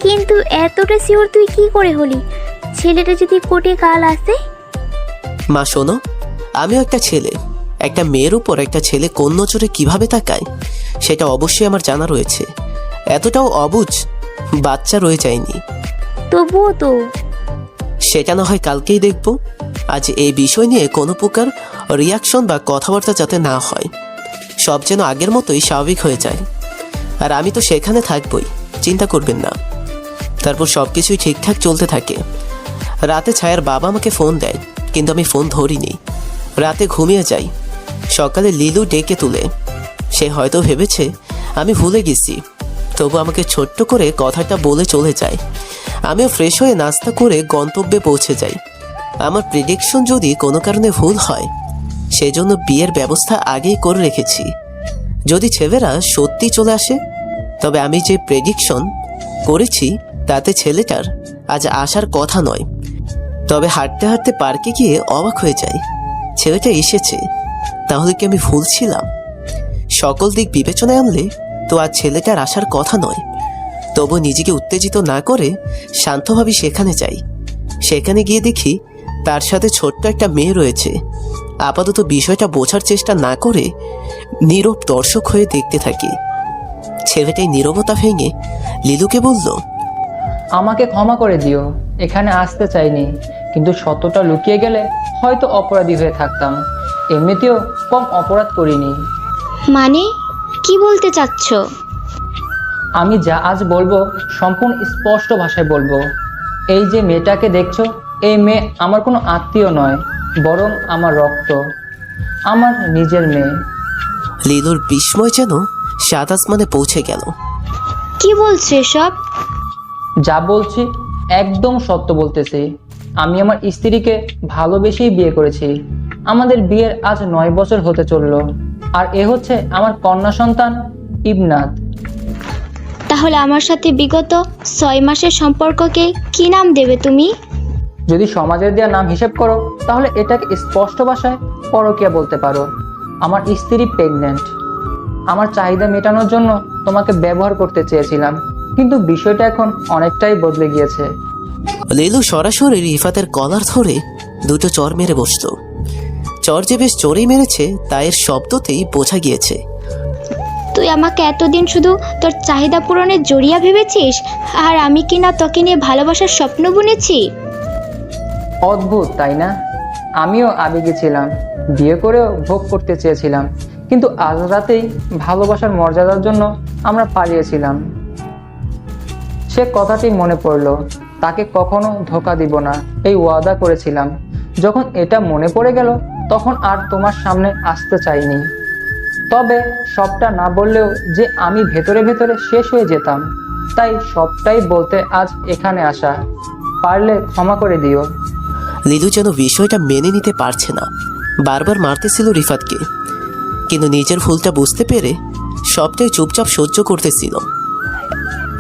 কিন্তু এতটা শিওর তুই কি করে হলি? ছেলেটা যদি কোর্টে কাল আসে? মা শোনো, আমিও একটা ছেলে, একটা মেয়ের উপর একটা ছেলে কোন নজরে কিভাবে তাকায় সেটা অবশ্যই আমার জানা রয়েছে। এতটাও অবুঝ বাচ্চা রয়ে যায়নি। তবুও তো। সেটা না হয় কালকেই দেখব। আজ এই বিষয় নিয়ে কোনো প্রকার রিয়াকশন বা কথাবার্তা যাতে না হয়, সব যেন আগের মতোই স্বাভাবিক হয়ে যায়। আর আমি তো সেখানে থাকবই, চিন্তা করবেন না। তারপর সব কিছুই ঠিকঠাক চলতে থাকে। রাতে ছায়ার বাবা আমাকে ফোন দেয়, কিন্তু আমি ফোন ধরিনি। রাতে ঘুমিয়ে যাই। সকালে লিলু ডেকে তুলে। সে হয়তো ভেবেছে আমি ভুলে গেছি, তবু আমাকে ছোট্ট করে কথাটা বলে চলে যায়। আমিও ফ্রেশ হয়ে নাস্তা করে গন্তব্যে পৌঁছে যাই। আমার প্রেডিকশন যদি কোনো কারণে ভুল হয়, সেজন্য বিয়ের ব্যবস্থা আগেই করে রেখেছি। যদি ছেলেরা সত্যি চলে আসে, তবে আমি যে প্রেডিকশন করেছি তাতে ছেলেটার আজ আসার কথা নয়। তবে হাঁটতে হাঁটতে পার্কে গিয়ে অবাক হয়ে যায়, ছেলেটা এসেছে। তাহলে কি আমি ভুল ছিলাম? সকল দিক বিবেচনায় আনলে তো আজ ছেলেটার আসার কথা নয়। তবু নিজেকে উত্তেজিত না করে শান্তভাবে সেখানে যাই। সেখানে গিয়ে দেখি তার সাথে ছোট্ট একটা মেয়ে রয়েছে। আপাতত বিষয়টা বোঝার চেষ্টা না করে নীরব দর্শক হয়ে দেখতে থাকি। ছেলেটাই নীরবতা ভেঙে লিলুকে বলল, আমাকে ক্ষমা করে দিও, এখানে আসতে চাইনি, কিন্তু সত্যটা লুকিয়ে গেলে হয়তো অপরাধী হয়ে থাকতাম। এমনিতেও কম অপরাধ করিনি। মানে কি বলতে চাচ্ছ? আমি যা আজ বলবো সম্পূর্ণ স্পষ্ট ভাষায় বলবো। এই যে মেয়েটাকে দেখছো, এই মেয়ে আমার কোনো আত্মীয় নয়, বরং আমার রক্ত, আমার নিজের মেয়ে। লিলুর বিস্ময় যেন সাত আসমানে পৌঁছে গেল। কি বলছো এসব? যা বলছি একদম সত্য বলতেছি। আমি আমার স্ত্রীকে ভালোবেসেই বিয়ে করেছি। আমাদের বিয়ের আজ 9 বছর হতে চললো। আর এ হচ্ছে আমার কন্যা সন্তান ইবনাত। তাহলে আমার সাথে বিগত 6 মাসের সম্পর্ককে কি নাম দেবে তুমি? যদি সমাজের দেওয়া নাম হিসেব করো, তাহলে এটাকে স্পষ্ট ভাষায় পরকীয়া বলতে পারো। আমার স্ত্রী প্রেগন্যান্ট। আমার চাহিদা মেটানোর জন্য তোমাকে ব্যবহার করতে চেয়েছিলাম, কিন্তু বিষয়টা এখন অনেকটাই বদলে গিয়েছে। লিলু সরাসরি রিফাতের কলার ধরে দুটো চর মেরে বসল। চর যে বেশ জোরেই মেরেছে তা এর শব্দতেই বোঝা গিয়েছে। তুই আমাকে এতদিন শুধু তোর চাহিদা পূরণের জড়িয়া ভেবেছিস, আর আমি কিনা তোকে নিয়ে ভালোবাসার স্বপ্ন বুনেছি। অদ্ভুত তাই না? আমিও আবেগে ছিলাম, বিয়ে করেও ভোগ করতে চেয়েছিলাম, কিন্তু আজ রাতেই ভালোবাসার মর্যাদার জন্য আমরা পালিয়েছিলাম। সে কথাটি মনে পড়ল, তাকে কখনো ধোঁকা দিব না এই ওয়াদা করেছিলাম। যখন এটা মনে পড়ে গেল, তখন আর তোমার সামনে আসতে চাইনি। তবে সবটা না বললেও যে আমি ভেতরে ভেতরে শেষ হয়ে যেতাম, তাই সবটাই বলতে আজ এখানে আসা। পারলে ক্ষমা করে দিও। লিলু যেন বিষয়টা মেনে নিতে পারছে না, বারবার মারতেছিল রিফাতকে, কিন্তু নিজের ভুলটা বুঝতে পেরে সবটাই চুপচাপ সহ্য করতেছিল।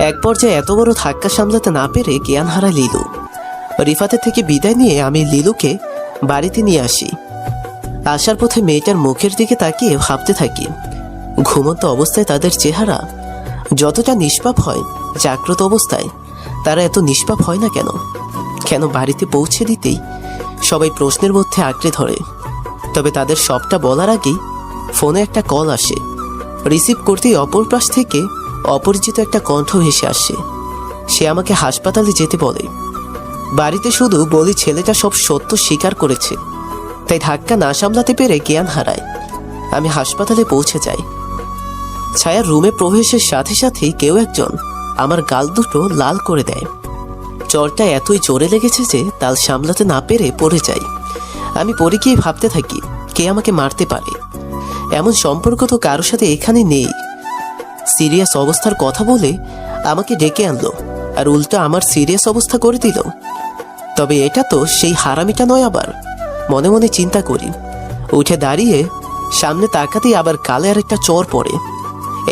এক পর্যায়ে এত বড় ধাক্কা সামলাতে না পেরে জ্ঞান হারায় লিলু। রিফাতের থেকে বিদায় নিয়ে আমি লিলুকে বাড়িতে নিয়ে আসি। আসার পথে মেয়েটার মুখের দিকে তাকিয়ে ভাবতে থাকি, ঘুমন্ত অবস্থায় তাদের চেহারা যতটা নিষ্পাপ হয়, জাগ্রত অবস্থায় তারা এত নিষ্পাপ হয় না কেন? কেন বাড়িতে পৌঁছে দিতেই সবাই প্রশ্নের মধ্যে আঁকড়ে ধরে? তবে তাদের সবটা বলার আগেই ফোনে একটা কল আসে। রিসিভ করতেই অপর পাশ থেকে অপরিচিত একটা কণ্ঠ ভেসে আসে। সে আমাকে হাসপাতালে যেতে বলে। বাড়িতে শুধু বলি ছেলেটা সব সত্য স্বীকার করেছে, তাই ধাক্কা না সামলাতে পেরে জ্ঞান হারায়। আমি হাসপাতালে পৌঁছে যাই। ছায়ার রুমে প্রবেশের সাথে সাথেই কেউ একজন আমার গাল দুটো লাল করে দেয়। চরটা এতই জোরে লেগেছে যে তাল সামলাতে না পেরে পড়ে যাই। আমি পড়ে গিয়ে ভাবতে থাকি, কে আমাকে মারতে পারে? এমন সম্পর্ক তো কারোর সাথে এখানে নেই। সিরিয়াস অবস্থার কথা বলে আমাকে ডেকে আনলো, আর উল্টো আমার সিরিয়াস অবস্থা করে দিল। তবে এটা তো সেই হারামিটা নয়। আবার মনে মনে চিন্তা করি। উঠে দাঁড়িয়ে সামনে তাকাতেই আবার গালে আর একটা চর পড়ে।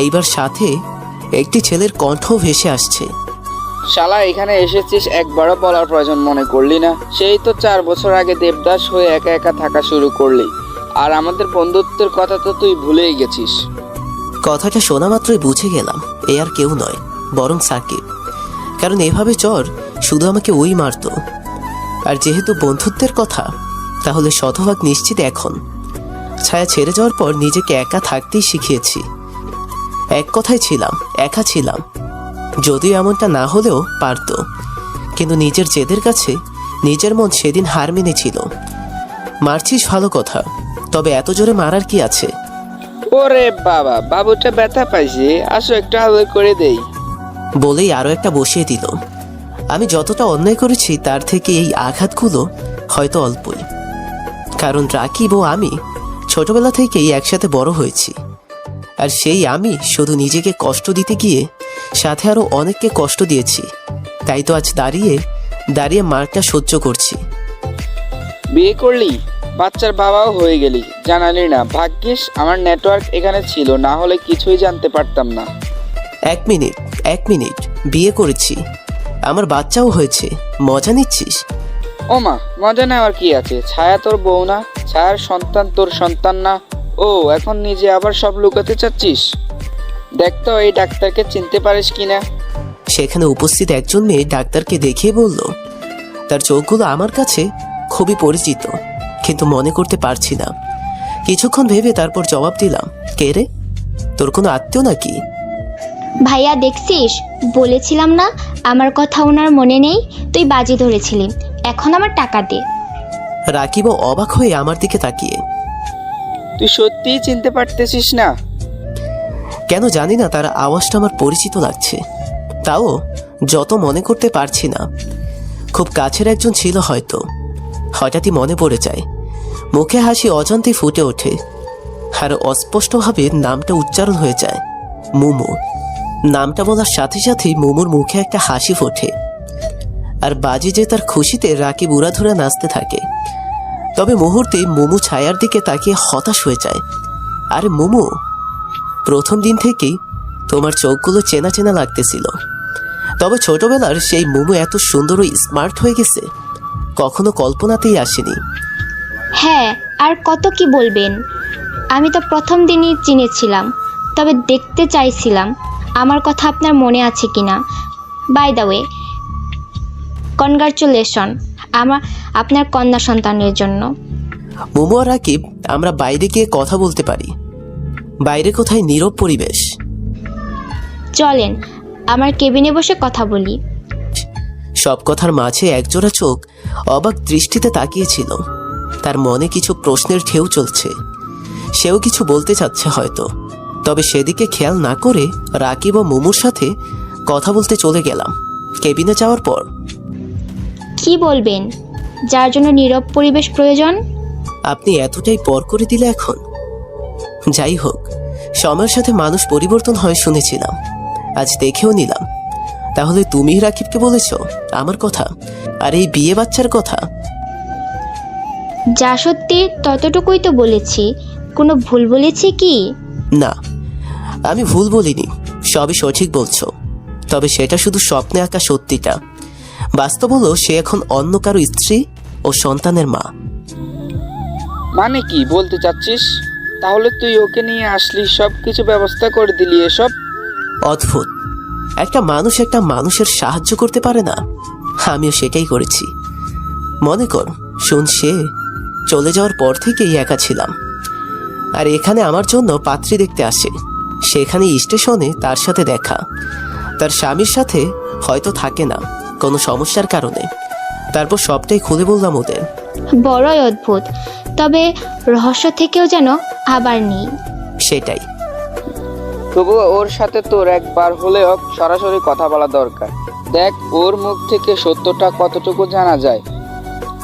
এইবার সাথে একটি ছেলের কণ্ঠ ভেসে আসছে। শালা এখানে এসেছিস একবারও বলার প্রয়োজন মনে করলি না? সেই তো 4 বছর আগে দেবদাস হয়ে একা একা থাকা শুরু করলি, আর আমাদের বন্ধুত্বের কথা তো তুই ভুলেই গেছিস। কথাটা শোনা মাত্রই বুঝে গেলাম এ আর কেউ নয়, বরং সাকিব। কারণ এভাবে চর শুধু আমাকে ওই মারতো। আর যেহেতু বন্ধুত্বের কথা, তাহলে শতভাগ নিশ্চিত এখন ছায়া ছেড়ে যাওয়ার পর নিজেকে একা থাকতেই শিখিয়েছি। এক কথায় ছিলাম, একা ছিলাম। যদিও এমনটা না হলেও পারতো, কিন্তু নিজের জেদের কাছে নিজের মন সেদিন হার মেনেছিল। মারছিস ভালো কথা, তবে এত জোরে মারার কি আছে? ওরে বাবা, বাবুটা ব্যথা পাইছে, আসো একটু আদর করে দেই। বলেই আরো একটা বসিয়ে দিল। আমি যতটা অন্যায় করেছি তার থেকে এই আঘাতগুলো হয়তো অল্পই। কারণ রাকিব ও আমি ছোটবেলা থেকেই একসাথে বড় হয়েছি। আর সেই আমি শুধু নিজেকে কষ্ট দিতে গিয়ে সাথে আরো অনেককে কষ্ট দিয়েছি। তাই তো আজ দাঁড়িয়ে দাঁড়িয়ে মারটা সহ্য করছি। বিয়ে করলি, বাচ্চার বাবাও হয়ে গেলি, জানালি না। ভাগ্যিস আমার নেটওয়ার্ক এখানে ছিল, না হলে কিছুই জানতে পারতাম না। এক মিনিট, বিয়ে করেছি, আমার বাচ্চাও হয়েছে, মজা নিচ্ছিস? ওমা, মজা নেওয়ার কি আছে? ছায়া তোর বউ না? ছায়ার সন্তান তোর সন্তান না? ও এখন নিজে আবার সব লুকাতে চাচ্ছিস? দেখ তো এই ডাক্তারকে চিনতে পারিস কিনা। সেখানে উপস্থিত একজন মেয়ে ডাক্তারকে দেখিয়ে বলল, তার চোখগুলো আমার কাছে খুবই পরিচিত, কিন্তু মনে করতে পারছি না। কিছুক্ষণ ভেবে তারপর জবাব দিলাম, কে রে? তোর কোনো আত্মীয় নাকি? ভাইয়া দেখছিস, বলেছিলাম না আমার কথা ওনার মনে নেই? তুই বাজি ধরেছিলি, এখন আমার টাকা দে। রাকিবও অবাক হয়ে আমার দিকে তাকিয়ে, তুই সত্যিই চিনতে পারতেছিস না? কেন জানি না তার আওয়াজটা আমার পরিচিত লাগছে, তাও যত মনে করতে পারছি না। খুব কাছের একজন ছিল হয়তো। হঠাৎই মনে পড়ে যায়, মুখে হাসি অজান্তেই ফুটে ওঠে, আর অস্পষ্টভাবে নামটা উচ্চারণ হয়ে যায়, মুমু। নামটা বলার সাথে সাথেই মুমুর মুখে একটা হাসি ফোটে, আর বাজি যে তার খুশিতে রাকিব উড়াধুরা নাচতে থাকে। তবে মুহূর্তেই মুমু ছায়ার দিকে তাকিয়ে হতাশ হয়ে যায়। আরে মুমু, প্রথম দিন থেকেই তোমার চোখগুলো চেনা চেনা লাগতেছিল, তবে ছোটবেলার সেই মুমু এত সুন্দর ও স্মার্ট হয়ে গেছে কখনো কল্পনাতেই আসেনি। হ্যাঁ, আর কত কি বলবেন? আমি তো প্রথম দিনই চিনেছিলাম, তবে দেখতে চাইছিলাম আমার কথা আপনার মনে আছে কিনা। বাই দ্য ওয়ে, কনগ্রাচুলেশন আপনার কন্যা সন্তানের জন্য। মুমু আর রাকিব আমরা বাইরে গিয়ে কথা বলতে পারি। বাইরে কোথায় নীরব পরিবেশ। চলেন আমার কেবিনে বসে কথা বলি। সব কথার মাঝে একজোড়া চোখ অবাক দৃষ্টিতে তাকিয়েছিল। তার মনে কিছু প্রশ্নের ঢেউ চলছে, সেও কিছু বলতে চাচ্ছে হয়তো। তবে সেদিকে খেয়াল না করে রাকিব ও মুমুর সাথে কথা বলতে চলে গেলাম। কেবিনে যাওয়ার পর, কি বলবেন যার জন্য নীরব পরিবেশ প্রয়োজন? আপনি এতটাই পর করে দিলে এখন? যাই হোক, সময়ের সাথে মানুষ পরিবর্তন হয় শুনেছিলাম, আজ দেখেও নিলাম। তাহলে তুমি রাকিবকে বলেছ আমার কথা আর এই বিয়ে বাচ্চার কথা? যা সত্যি ততটুকুই তো বলেছি, কোনো ভুল বলেছি কি? না, আমি ভুল বলিনি, সবই সঠিক বলছো। তবে সেটা শুধু স্বপ্নে আঁকা সত্যিটা। বাস্তব হলো সে এখন অন্য কারো স্ত্রী ও সন্তানের মা। মানে কি বলতে চাচ্ছিস? তাহলে তুই ওকে নিয়ে আসলি, সব কিছু ব্যবস্থা করে দিলি এসব? অদ্ভুত, একটা মানুষের সাহায্য করতে পারে না? আমিও সেটাই করেছি। মনে কর, শুন, সে চলে যাওয়ার পর থেকেই একা ছিলাম। আর এখানে আমার জন্য পাত্রী দেখতে আসে। সেখানে স্টেশনে তার সাথে দেখা। তার স্বামীর সাথে হয়তো থাকে না কোনো সমস্যার কারণে। তারপর সবটাই খুলে বললাম ওদের। বড়ই অদ্ভুত, তবে রহস্য থেকেও যেন আবার নেই। সেটাই। তবুও ওর সাথে তোর একবার হলেও সরাসরি কথা বলা দরকার। দেখ ওর মুখ থেকে সত্যটা কতটুকু জানা যায়।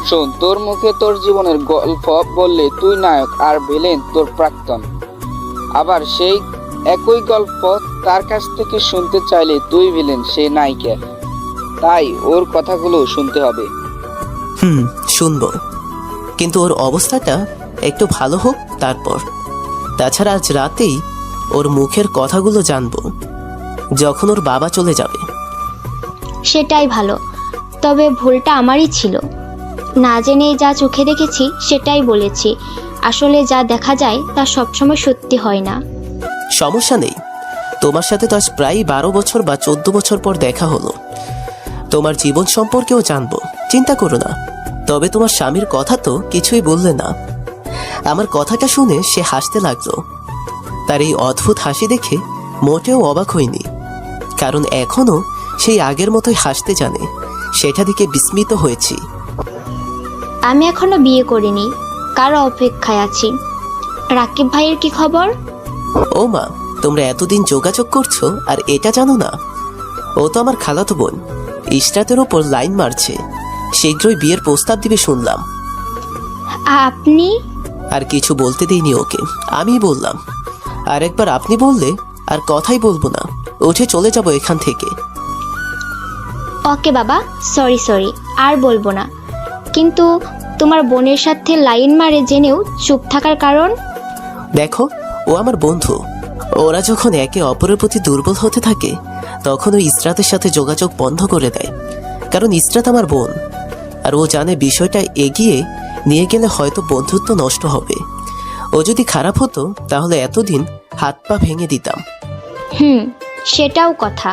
শোন, তোর মুখে তোর জীবনের গল্প বললে তুই নায়ক আর ভিলেন তোর প্রাক্তন। আবার সেই একই গল্প তার কাছ থেকে শুনতে চাইলে তুই ভিলেন, সে নায়িকা। তাই ওর কথাগুলো শুনতে হবে। শুনবো, কিন্তু ওর অবস্থাটা একটু ভালো হোক তারপর। তাছাড়া আজ রাতেই ওর মুখের কথাগুলো জানবো। যখন ওর বাবা চলে যাবে। সেটাই ভালো, তবে ভুলটা আমারই ছিল। না জেনে যা চোখে দেখেছি সেটাই বলেছি। আসলে যা দেখা যায় তা সবসময় সত্যি হয় না। সমস্যা নেই, তোমার সাথে তো আজ প্রায় 12 বছর বা 14 বছর পর দেখা হলো। তোমার জীবন সম্পর্কেও জানবো, চিন্তা করো না। তবে তোমার স্বামীর কথা তো কিছুই বললে না। আমার কথাটা শুনে সে হাসতে লাগলো। তার এই অদ্ভুত হাসি দেখে মোটেও অবাক হইনি, কারণ এখনো সেই আগের মতোই হাসতে জানে। সেটা দিকে বিস্মিত হয়েছি। আমি এখনো বিয়ে করিনি, কারো অপেক্ষায় আছি। রাকিব ভাইয়ের কি খবর? ও মা, তোমরা এতদিন যোগাযোগ করছো আর এটা জানো না? ও তো আমার খালাতো বোন, ইশরাতের ওপর লাইন মারছে। শীঘ্রই বিয়ের প্রস্তাব দিবে শুনলাম। আপনি? আর কিছু বলতে দিইনি ওকে, আমি বললাম। আর একবার আপনি বললে আর কথাই বলবো না, উঠে চলে যাব এখান থেকে। ওকে বাবা, সরি, আর বলবো না। কিন্তু তোমার বোনের সাথে লাইন মারে জেনেও চুপ থাকার কারণ? দেখো, ও আমার বন্ধু। ওরা যখন একে অপরের প্রতি দুর্বল হতে থাকে তখন ও ইসরাতের সাথে যোগাযোগ বন্ধ করে দেয়, কারণ ইসরাত আমার বোন। আর ও জানে বিষয়টা এগিয়ে নিয়ে গেলে হয়তো বন্ধুত্ব নষ্ট হবে। ও যদি খারাপ হতো তাহলে এতদিন হাত পা ভেঙে দিতাম। সেটাও কথা।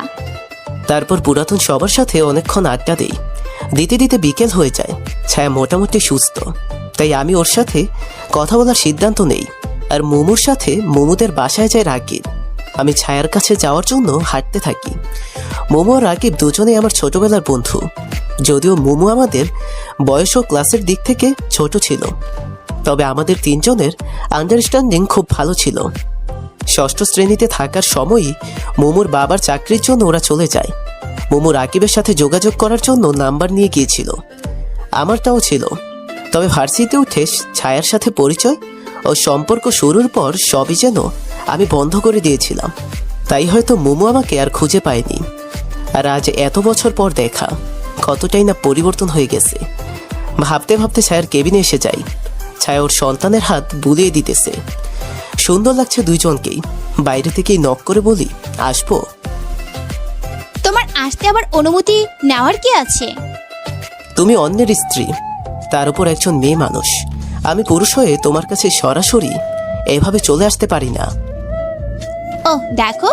তারপর পুরাতন সবার সাথে অনেকক্ষণ আড্ডা দেই। দিতে দিতে বিকেল হয়ে যায়। ছায়া মোটামুটি সুস্থ, তাই আমি ওর সাথে কথা বলার সিদ্ধান্ত নেই। আর মোমোর সাথে মোমোদের বাসায় যায় রাকিব। আমি ছায়ার কাছে যাওয়ার জন্য হাঁটতে থাকি। মোমো আর রাকিব দুজনেই আমার ছোটবেলার বন্ধু, যদিও মোমো আমাদের বয়স ও ক্লাসের দিক থেকে ছোট ছিল। তবে আমাদের তিনজনের আন্ডারস্ট্যান্ডিং খুব ভালো ছিল। ষষ্ঠ শ্রেণীতে থাকার সময়ই মোমোর বাবার চাকরির জন্য ওরা চলে যায়। মোমো রাকিবের সাথে যোগাযোগ করার জন্য নাম্বার নিয়ে গিয়েছিল, আমারটাও ছিল। তবে ভার্সিটিতে উঠে ছায়ার সাথে পরিচয় ও সম্পর্ক শুরুর পর সবই যেন আমি বন্ধ করে দিয়েছিলাম। তাই হয়তো মোমো আমাকে আর খুঁজে পায়নি। আর আজ এত বছর পর দেখা, কতটাই না পরিবর্তন হয়ে গেছে। ভাবতে ভাবতে ছায়ার কেবিনে এসে যাই। ছায়া ওর সন্তানের হাত বুলিয়ে দিতেছে। সুন্দর লাগছে দুইজনকেই। বাইরে থেকেই নক করে বলি, আসবো? তোমার আসতে আবার অনুমতি নেওয়ার কি আছে? তুমি অন্যের স্ত্রী, তার উপর একজন মেয়ে মানুষ। আমি পুরুষ হয়ে তোমার কাছে সরাসরি এভাবে চলে আসতে পারি না। ও দেখো,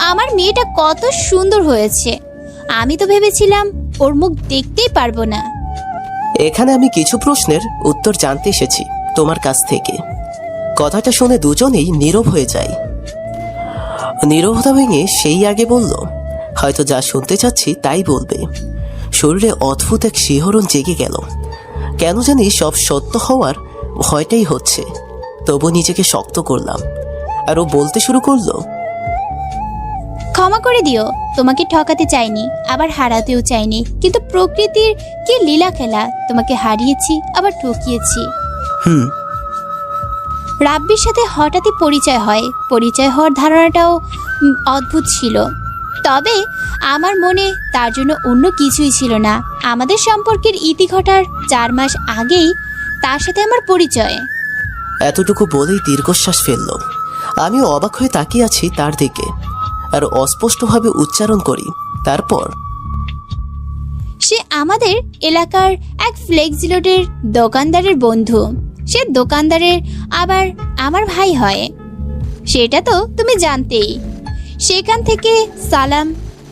আমার মেয়েটা কত সুন্দর হয়েছে। আমি তো ভেবেছিলাম ওর মুখ দেখতেই পারবো না। এখানে আমি কিছু প্রশ্নের উত্তর জানতে এসেছি তোমার কাছ থেকে। কথাটা শুনে দুজনেই নীরব হয়ে যায়। নীরবতা ভেঙে সেই আগে বলল, হয়তো যা শুনতে চাচ্ছি তাই বলবে। শরীরে অদ্ভুত এক শিহরণ জেগে গেল। কেন জানি সব সত্য হওয়ার ভয়টাই হচ্ছে। তবু নিজেকে শক্ত করলাম। আর ও বলতে শুরু করলো, ক্ষমা করে দিও, তোমাকে ঠকাতে চাইনি, আবার হারাতেও চাইনি। কিন্তু প্রকৃতির কি লীলা খেলা, তোমাকে হারিয়েছি আবার ঠকিয়েছি। রাব্বির সাথে হঠাৎই পরিচয় হয়। পরিচয় হওয়ার ধারণাটাও অদ্ভুত ছিল। তবে আমার মনে তার জন্য অন্য কিছুই ছিল না। আমাদের সম্পর্কের ইতি ঘটার 4 মাস আগেই তার সাথে আমার পরিচয়। এতটুকু বলেই দীর্ঘশ্বাস ফেলল। আমিও অবাক হয়ে তাকিয়ে আছি তার দিকে, আর অস্পষ্টভাবে উচ্চারণ করি, তারপর সে আমাদের এলাকার এক ফ্লেক্সিলোডের দোকানদারের বন্ধু। সে দোকানদারের আবার আমার ভাই হয়, সেটা তো তুমি জানতেই। সেখান থেকে সালাম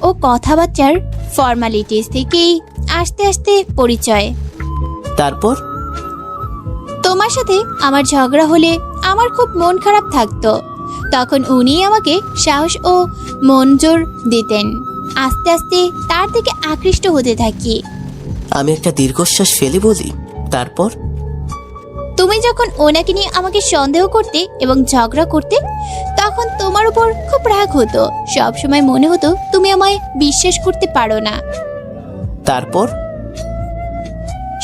ও কথাবার্তার ফর্মালিটিস থেকেই আস্তে আস্তে পরিচয়। তারপর তোমার সাথে আমার ঝগড়া হলে আমার খুব মন খারাপ থাকতো। তখন উনি আমাকে সাহস ও মন জোর দিতেন। আস্তে আস্তে তার থেকে আকৃষ্ট হতে থাকি। আমি একটা দীর্ঘশ্বাস ফেলে বলি, তারপর তুমি যখন ওনাকে নিয়ে আমাকে সন্দেহ করতে এবং ঝগড়া করতে, তখন তোমার উপর খুব রাগ হতো। সব সময় মনে হতো তুমি আমায় বিশ্বাস করতে পারো না। তারপর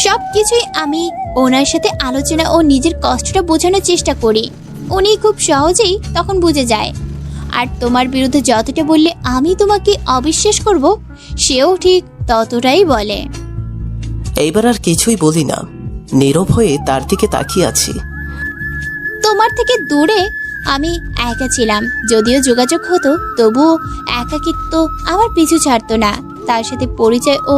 সবকিছুই আমি ওনার সাথে আলোচনা ও নিজের কষ্টটা বোঝানোর চেষ্টা করি। উনি খুব সহজেই তখন বুঝে যায়। আর তোমার বিরুদ্ধে যতটা বললে আমি তোমাকে অবিশ্বাস করব, সেও ঠিক ততটাই বলে। এইবার আর কিছুই বলি না, নীরব হয়ে তার দিকে তাকিয়ে আছি। তোমার থেকে দূরে আমি একা ছিলাম, যদিও যোগাযোগ হতো তবুও একাকিত্ব আমার পিছু ছাড়তো না। তার সাথে পরিচয় ও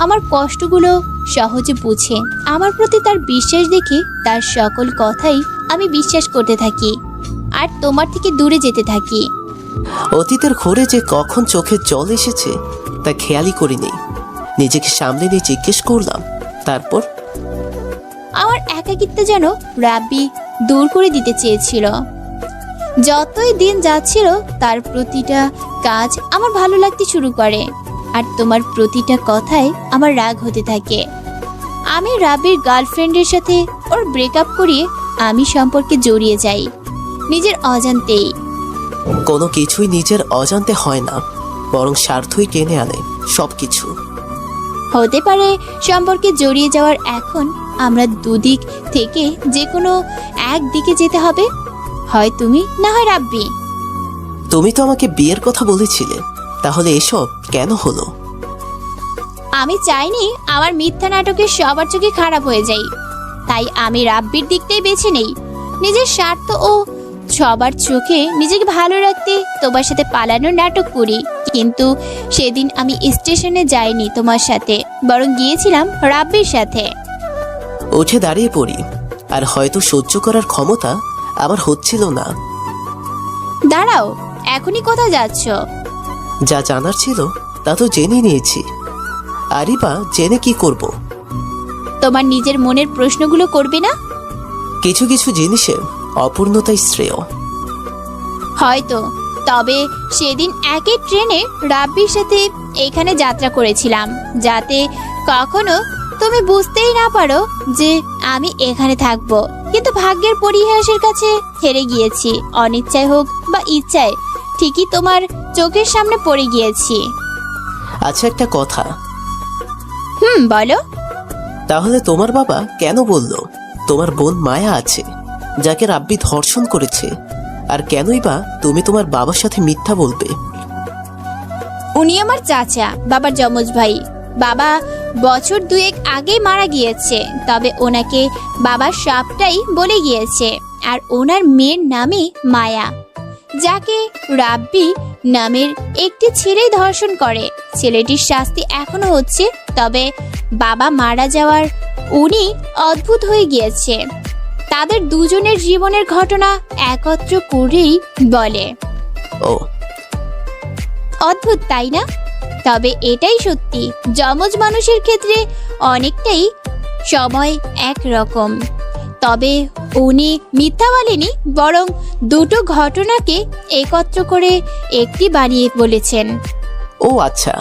আমার কষ্টগুলো সহজে বুঝে আমার প্রতি তার বিশ্বাস দেখে তার সকল কথাই আমি বিশ্বাস করতে থাকি আর তোমার থেকে দূরে যেতে থাকি। অতীতের ঘোরে যে কখন চোখে জল এসেছে তা খেয়ালই করিনি। নিজেকে সামনে নিয়ে জিজ্ঞেস করলাম, তারপর? আমার একাকিত্ব যেন রাব্বি দূর করে দিতে চেয়েছিল। যতই দিন যাচ্ছিল তার প্রতিটা কাজ আমার ভালো লাগতে শুরু করে, আর তোমার প্রতিটা কথায় আমার রাগ হতে থাকে। আমি রাব্বির গার্লফ্রেন্ডের সাথে ওর ব্রেকআপ করিয়ে আমি সম্পর্কে জড়িয়ে যাই নিজের অজান্তেই। কোনো কিছুই নিজের অজান্তে হয় না, বরং স্বার্থই টেনে আনে সবকিছু। হতে পারে সম্পর্কে জড়িয়ে যাওয়ার এখন আমরা দুদিক থেকে যে কোনো একদিকে যেতে হবে, হয় তুমি না হয় রাব্বি। তুমি তো আমাকে বিয়ের কথা বলেছিলে, তাহলে এসব কেন হলো? আমি চাইনি আমার মিথ্যা নাটকের সবার চোখে খারাপ হয়ে যাই, তাই আমি রাব্বির দিকটাই বেছে নেই। নিজের স্বার্থ ও সবার চোখে নিজেকে ভালো রাখতে তোমার সাথে পালানোর নাটক করি। কিন্তু সেদিন আমি স্টেশনে যাইনি তোমার সাথে, বরং গিয়েছিলাম রাব্বির সাথে। উঠে দাঁড়িয়ে পড়ি, আর হয়তো সহ্য করার ক্ষমতা আমার হচ্ছিল না। দাঁড়াও, এখনই কোথায় যাচ্ছ? যা জানার ছিল তা তো জেনে নিয়েছি, আরই বা জেনে কি করব? তোমার নিজের মনের প্রশ্নগুলো করবে না? কিছু কিছু জিনিসের অপূর্ণতাই শ্রেয়। হয়তো, তবে সেদিন একই ট্রেনে রাব্বির সাথে এখানে যাত্রা করেছিলাম, যাতে কখনো তুমি বুঝতেই না পারো যে আমি এখানে থাকবো। কিন্তু ভাগ্যের পরিহাসের কাছে হেরে গিয়েছি। অনিচ্ছায় হোক বা ইচ্ছায় ঠিকই তোমার চোখের সামনে পড়ে গিয়েছি। আচ্ছা, একটা কথা। বলো। তাহলে তোমার বাবা কেন বলল তোমার বোন মায়া আছে, যাকে রাব্বি ধর্ষণ করেছে? আর কেনই বা তুমি তোমার বাবার সাথে মিথ্যা বলবে? উনি আমার চাচা, বাবার যমজ ভাই। বাবা বছর দুয়েক আগেই মারা গিয়েছে, তবে ওনাকে বাবার সবটাই বলে গিয়েছে। আর ওনার মেয়ের নামে মায়া, যাকে রাব্বি নামের একটি ছেলেই ধর্ষণ করে। ছেলেটির শাস্তি এখনো হচ্ছে, তবে বাবা মারা যাওয়ার উনি অদ্ভুত হয়ে গিয়েছে। তাদের দুজনের জীবনের ঘটনা একত্র করেই বলে। ও, অদ্ভুত তাই না? তবে এটাই সত্যি, যমজ মানুষের ক্ষেত্রে অনেকটাই সময় একরকম। তবে উনি মিথ্যা বলেনি, বরং দুটো ঘটনাকে একত্র করে একটি বানিয়ে বলেছেন। ও আচ্ছা।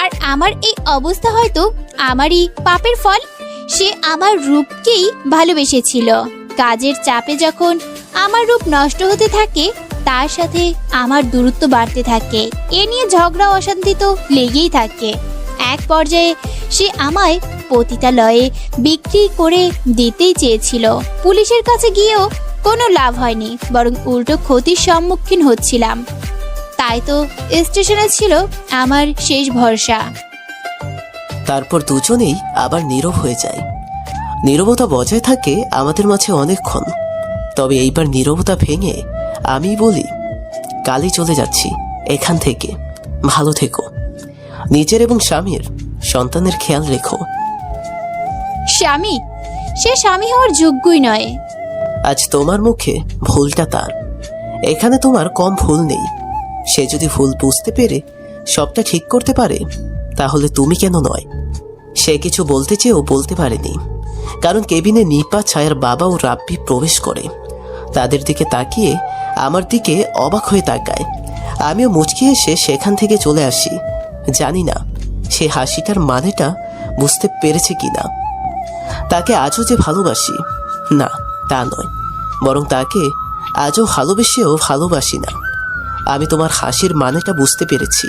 আর আমার এই অবস্থা হয়তো আমারই পাপের ফল। সে আমার রূপকেই ভালোবেসেছিল। কাজের চাপে যখন আমার রূপ নষ্ট হতে থাকে, তার সাথে আমার দূরত্ব বাড়তে থাকে। এ নিয়ে ঝগড়া অশান্তি তো লেগেই থাকে। এক পর্যায়ে সে আমায় পতিতালয়ে বিক্রি করে দিতেই চেয়েছিল। পুলিশের কাছে গিয়েও কোনো লাভ হয়নি, বরং উল্টো ক্ষতির সম্মুখীন হচ্ছিলাম। তাই তো স্টেশনে ছিল আমার শেষ ভরসা। তারপর দুজনেই আবার নীরব হয়ে যায়। নীরবতা বজায় থাকে আমাদের মাঝে অনেকক্ষণ। তবে এইবার নীরবতা ভেঙে আমি বলি, কালই চলে যাচ্ছি এখান থেকে। ভালো থেকো, নিজের এবং স্বামীর সন্তানের খেয়াল রেখো। স্বামী? সে স্বামী হওয়ার যোগ্যই নয়। আজ তোমার মুখে ভুলটা তার, এখানে তোমার কম ভুল নেই। সে যদি ভুল বুঝতে পেরে সবটা ঠিক করতে পারে, তাহলে তুমি কেন নয়? সে কিছু বলতে চেয়েও বলতে পারেনি, কারণ কেবিনে নিপা, ছায়ার বাবা ও রাব্বি প্রবেশ করে। তাদের দিকে তাকিয়ে আমার দিকে অবাক হয়ে তাকায়। আমিও মুচকি এসে সেখান থেকে চলে আসি। জানি না সে হাসিটার মানেটা বুঝতে পেরেছে কিনা। তাকে আজও যে ভালোবাসি, না তা নয়, বরং তাকে আজও ভালোবেসেও ভালোবাসি না। আমি তোমার হাসির মানেটা বুঝতে পেরেছি।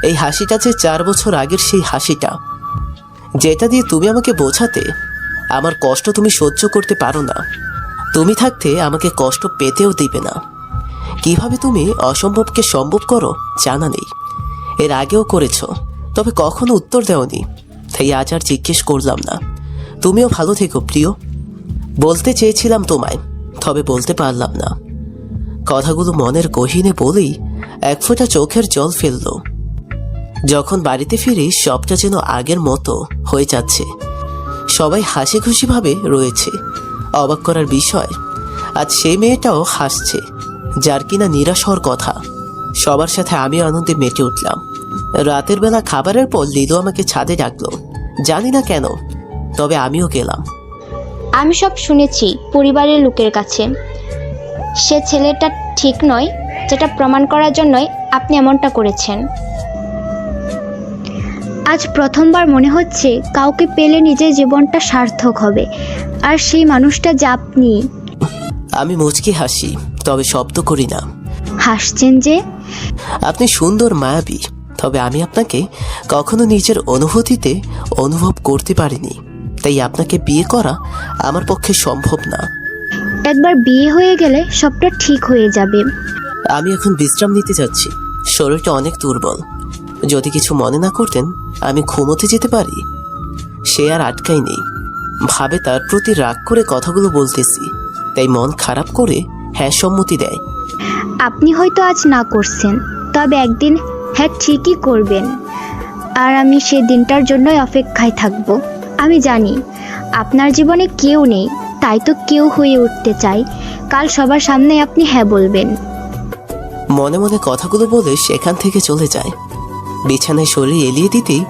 এই হাসিটা যে 4 বছর আগের সেই হাসিটা, যেটা দিয়ে তুমি আমাকে বোঝাতে আমার কষ্ট তুমি সহ্য করতে পারো না। তুমি থাকতে আমাকে কষ্ট পেতেও দিবে না। কিভাবে তুমি অসম্ভবকে সম্ভব করো জানা নেই। এর আগেও করেছ, তবে কখনো উত্তর দেওনি, তাই আজ আর জিজ্ঞেস করলাম না। তুমিও ভালো থেকো প্রিয়। বলতে চেয়েছিলাম তোমায়, তবে বলতে পারলাম না। কথাগুলো মনের গহীনে বলেই এক ফোঁটা চোখের জল ফেলল। যখন বাড়িতে ফিরি সবটা যেন আগের মতো হয়ে যাচ্ছে। সবাই হাসি খুশিভাবে রয়েছে। অবাক করার বিষয়, আজ সেই মেয়েটাও হাসছে, যার কিনা নিরাশ হওয়ার কথা। সবার সাথে আমিও আনন্দে মেতে উঠলাম। রাতের বেলা খাবারের পর লিলু আমাকে ছাদে ডাকলো, জানি না কেন, তবে আমিও গেলাম। আমি সব শুনেছি পরিবারের লোকের কাছে। সে ছেলেটা ঠিক নয়, যেটা প্রমাণ করার জন্যই আপনি এমনটা করেছেন। আজ প্রথমবার মনে হচ্ছে কাউকে পেলে নিজের জীবনটা সার্থক হবে, আর সেই মানুষটা যে আপনি। আমি মুচকি হাসি, তবে শব্দ করি না। হাসছেন যে? আপনি সুন্দর, মায়াবী, তবে আমি আপনাকে কখনো নিজের অনুভূতিতে অনুভব করতে পারিনি। তাই আপনাকে বিয়ে করা আমার পক্ষে সম্ভব না। একবার বিয়ে হয়ে গেলে সবটা ঠিক হয়ে যাবে। আমি এখন বিশ্রাম নিতে যাচ্ছি, শরীরটা অনেক দুর্বল। যদি কিছু মনে না করতেন আমি ঘুমোতে যেতে পারি। সে আর আটকায়নি, ভাবে তার প্রতি রাগ করে কথাগুলো বলতেছি, তাই মন খারাপ করে হ্যাঁ সম্মতি দেয়। আপনি হয়তো আজ না করছেন, তবে একদিন হ্যাঁ ঠিকই করবেন, আর আমি সেই দিনটার জন্যই অপেক্ষায় থাকব। আমি জানি আপনার জীবনে কেউ নেই, তাই তো কেউ হয়ে উঠতে চাই। কাল সবার সামনে আপনি হ্যাঁ বলবেন। মনে মনে কথাগুলো বলে সেখান থেকে চলে যায়। বিছানায় শরীর এলিয়ে দিতেই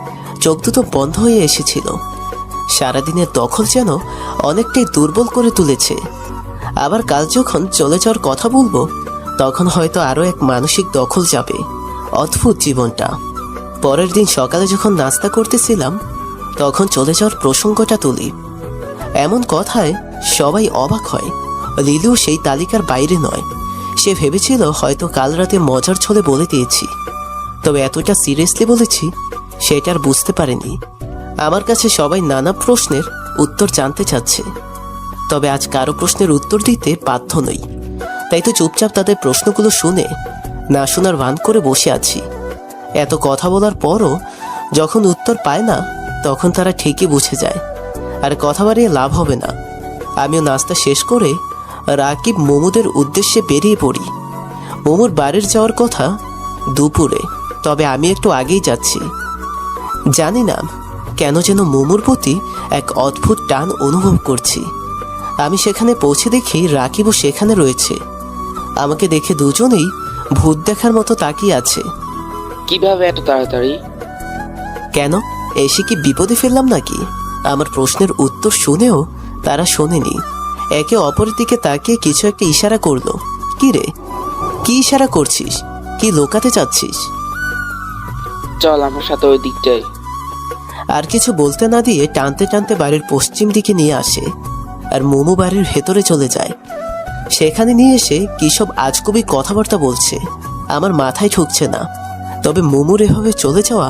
চোখ দুটো বন্ধ হয়ে এসেছিল। সারাদিনের দখল যেন অনেকটাই দুর্বল করে তুলেছে। আবার কাল যখন চলে যাওয়ার কথা বলবো, তখন হয়তো আরও এক মানসিক দখল যাবে। অদ্ভুত জীবনটা। পরের দিন সকালে যখন নাস্তা করতেছিলাম, তখন চলে যাওয়ার প্রসঙ্গটা তুলি। এমন কথায় সবাই অবাক হয়। লিলু সেই তালিকার বাইরে নয়। সে ভেবেছিল হয়তো কাল রাতে মজার ছলে বলে দিয়েছি, তবে এতটা সিরিয়াসলি বলেছি সেটা আর বুঝতে পারেনি। আমার কাছে সবাই নানা প্রশ্নের উত্তর জানতে চাচ্ছে, তবে আজ কারো প্রশ্নের উত্তর দিতে বাধ্য নই। তাই তো চুপচাপ তাদের প্রশ্নগুলো শুনে না শোনার ভান করে বসে আছি। এত কথা বলার পরও যখন উত্তর পায় না, তখন তারা ঠিকই বুঝে যায়, আর কথা বাড়িয়ে লাভ হবে না। আমিও নাস্তা শেষ করে রাকিব মোমুদের উদ্দেশ্যে বেরিয়ে পড়ি। মোমুর বাড়ির যাওয়ার কথা দুপুরে, তবে আমি একটু আগেই যাচ্ছি। জানি না কেন যেন মোমুর প্রতি এক অদ্ভুত টান অনুভব করছি। আমি সেখানে পৌঁছে দেখি রাকিবও সেখানে রয়েছে। আমাকে দেখে দুজনেই ভূত দেখার মতো তাকিয়ে আছে। কিভাবে এত তাড়াতাড়ি? কেন, এসে কি বিপদে ফেললাম নাকি? আমার প্রশ্নের উত্তর শুনেও তারা শোনেনি। একে অপরের দিকে তাকিয়ে কিছু একটা ইশারা করলো। কি রে, কি ইশারা করছিস? কি লোকাতে চাচ্ছিস? চল আমার সাথে ওই দিকটায়। আর কিছু বলতে না দিয়ে টানতে টানতে বাড়ির পশ্চিম দিকে নিয়ে আসে, আর মোমো বাড়ির ভেতরে চলে যায়। সেখানে নিয়ে এসে কি সব আজগুবি কথাবার্তা বলছে, আমার মাথায় ঢুকছে না। তবে মোমোর এভাবে চলে যাওয়া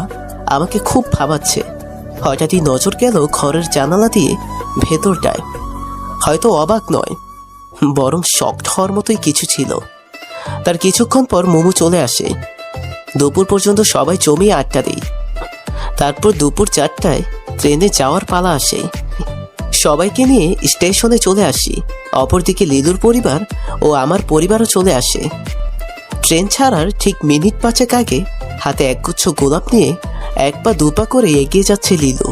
আমাকে খুব ভাবাচ্ছে। হঠাৎই নজর গেল ঘরের জানালা দিয়ে ভেতরটায়। হয়তো অবাক নয়, বরং শকড হওয়ার মতোই কিছু ছিল। তার কিছুক্ষণ পর মোমো চলে আসে। দুপুর পর্যন্ত সবাই জমিয়ে আড্ডা দিই। তারপর দুপুর 4টায় ট্রেনে যাওয়ার পালা আসে। সবাইকে নিয়ে স্টেশনে চলে আসি। অপরদিকে লিলুর পরিবার ও আমার পরিবারও চলে আসে। ট্রেন ছাড়ার ঠিক মিনিট 5 আগে হাতে একগুচ্ছ গোলাপ নিয়ে 1 পা 2 পা করে এগিয়ে যাচ্ছে লিলু।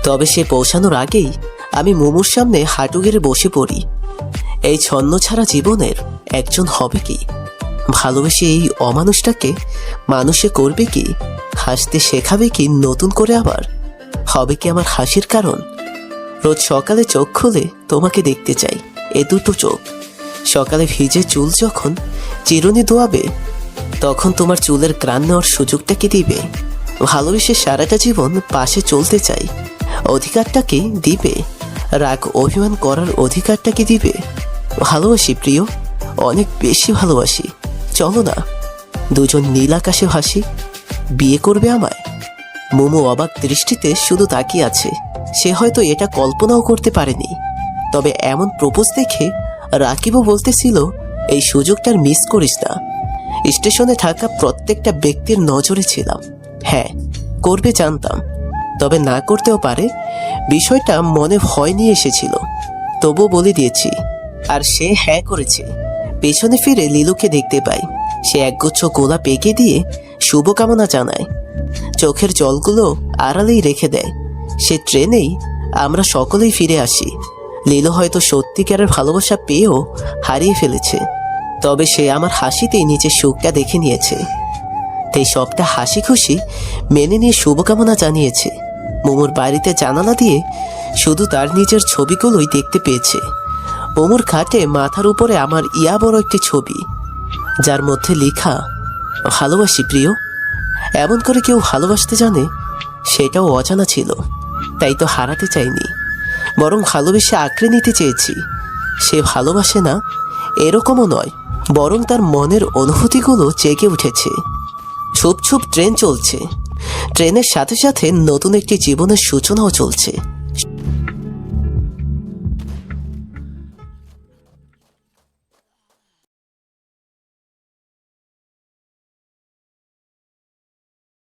তবে সে পৌঁছানোর আগেই আমি মোমোর সামনে হাঁটু গেড়ে বসে পড়ি। এই ছন্ন ছাড়া জীবনের একজন হবে কি? ভালোবেসে এই অমানুষটাকে মানুষে করবে কি? হাসতে শেখাবে কি নতুন করে? আবার হবে কি আমার হাসির কারণ? রোজ সকালে চোখ খুলে তোমাকে দেখতে চাই, এ দুটো চোখ। সকালে ভিজে চুল যখন চিরুনি ধোয়াবে, তখন তোমার চুলের ঘ্রাণ নেওয়ার সুযোগটা কি দিবে? ভালোবেসে সারাটা জীবন পাশে চলতে চাই, অধিকারটা কি দিবে? রাগ অভিমান করার অধিকারটা কি দিবে? ভালোবাসি প্রিয়, অনেক বেশি ভালোবাসি। চলো না দুজন নীল আকাশে ভাসি। বিয়ে করবে আমায়? মোমো অবাক দৃষ্টিতে শুধু তাকিয়ে আছে। সে হয়তো এটা কল্পনাও করতে পারেনি। তবে এমন প্রপোজ দেখে রাকিবও বলতেছিল, এই সুযোগটার মিস করিস না। স্টেশনে থাকা প্রত্যেকটা ব্যক্তির নজরে ছিলাম। হ্যাঁ, করবে জানতাম, তবে না করতেও পারে। বিষয়টা মনে ভয় নিয়ে এসেছিল, তবুও বলে দিয়েছি। আর সে হ্যাঁ করেছে। পেছনে ফিরে লিলুকে দেখতে পাই। সে একগুচ্ছ গোলাপ এঁকে দিয়ে শুভকামনা জানায়, চোখের জলগুলো আড়ালেই রেখে দেয়। সে ট্রেনেই আমরা সকলেই ফিরে আসি। লিলু হয়তো সত্যিকারের ভালোবাসা পেয়েও হারিয়ে ফেলেছে, তবে সে আমার হাসিতেই নিজের সুখটা দেখে নিয়েছে। তাই সবটা হাসি খুশি মেনে নিয়ে শুভকামনা জানিয়েছে। মোমোর বাড়িতে জানালা দিয়ে শুধু তার নিজের ছবিগুলোই দেখতে পেয়েছে। মোমোর খাটে মাথার উপরে আমার ইয়া বড় একটি ছবি, যার মধ্যে লেখা ভালোবাসি প্রিয়। এমন করে কেউ ভালোবাসতে জানে সেটাও অজানা ছিল। তাই তো হারাতে চাইনি, বরং ভালোবেসে আঁকড়ে নিতে চেয়েছি। সে ভালোবাসে না এরকমও নয়, বরং তার মনের অনুভূতিগুলো জেগে উঠেছে। ছুপ ছুপ ট্রেন চলছে। ট্রেনের সাথে সাথে নতুন একটি জীবনের সূচনাও চলছে।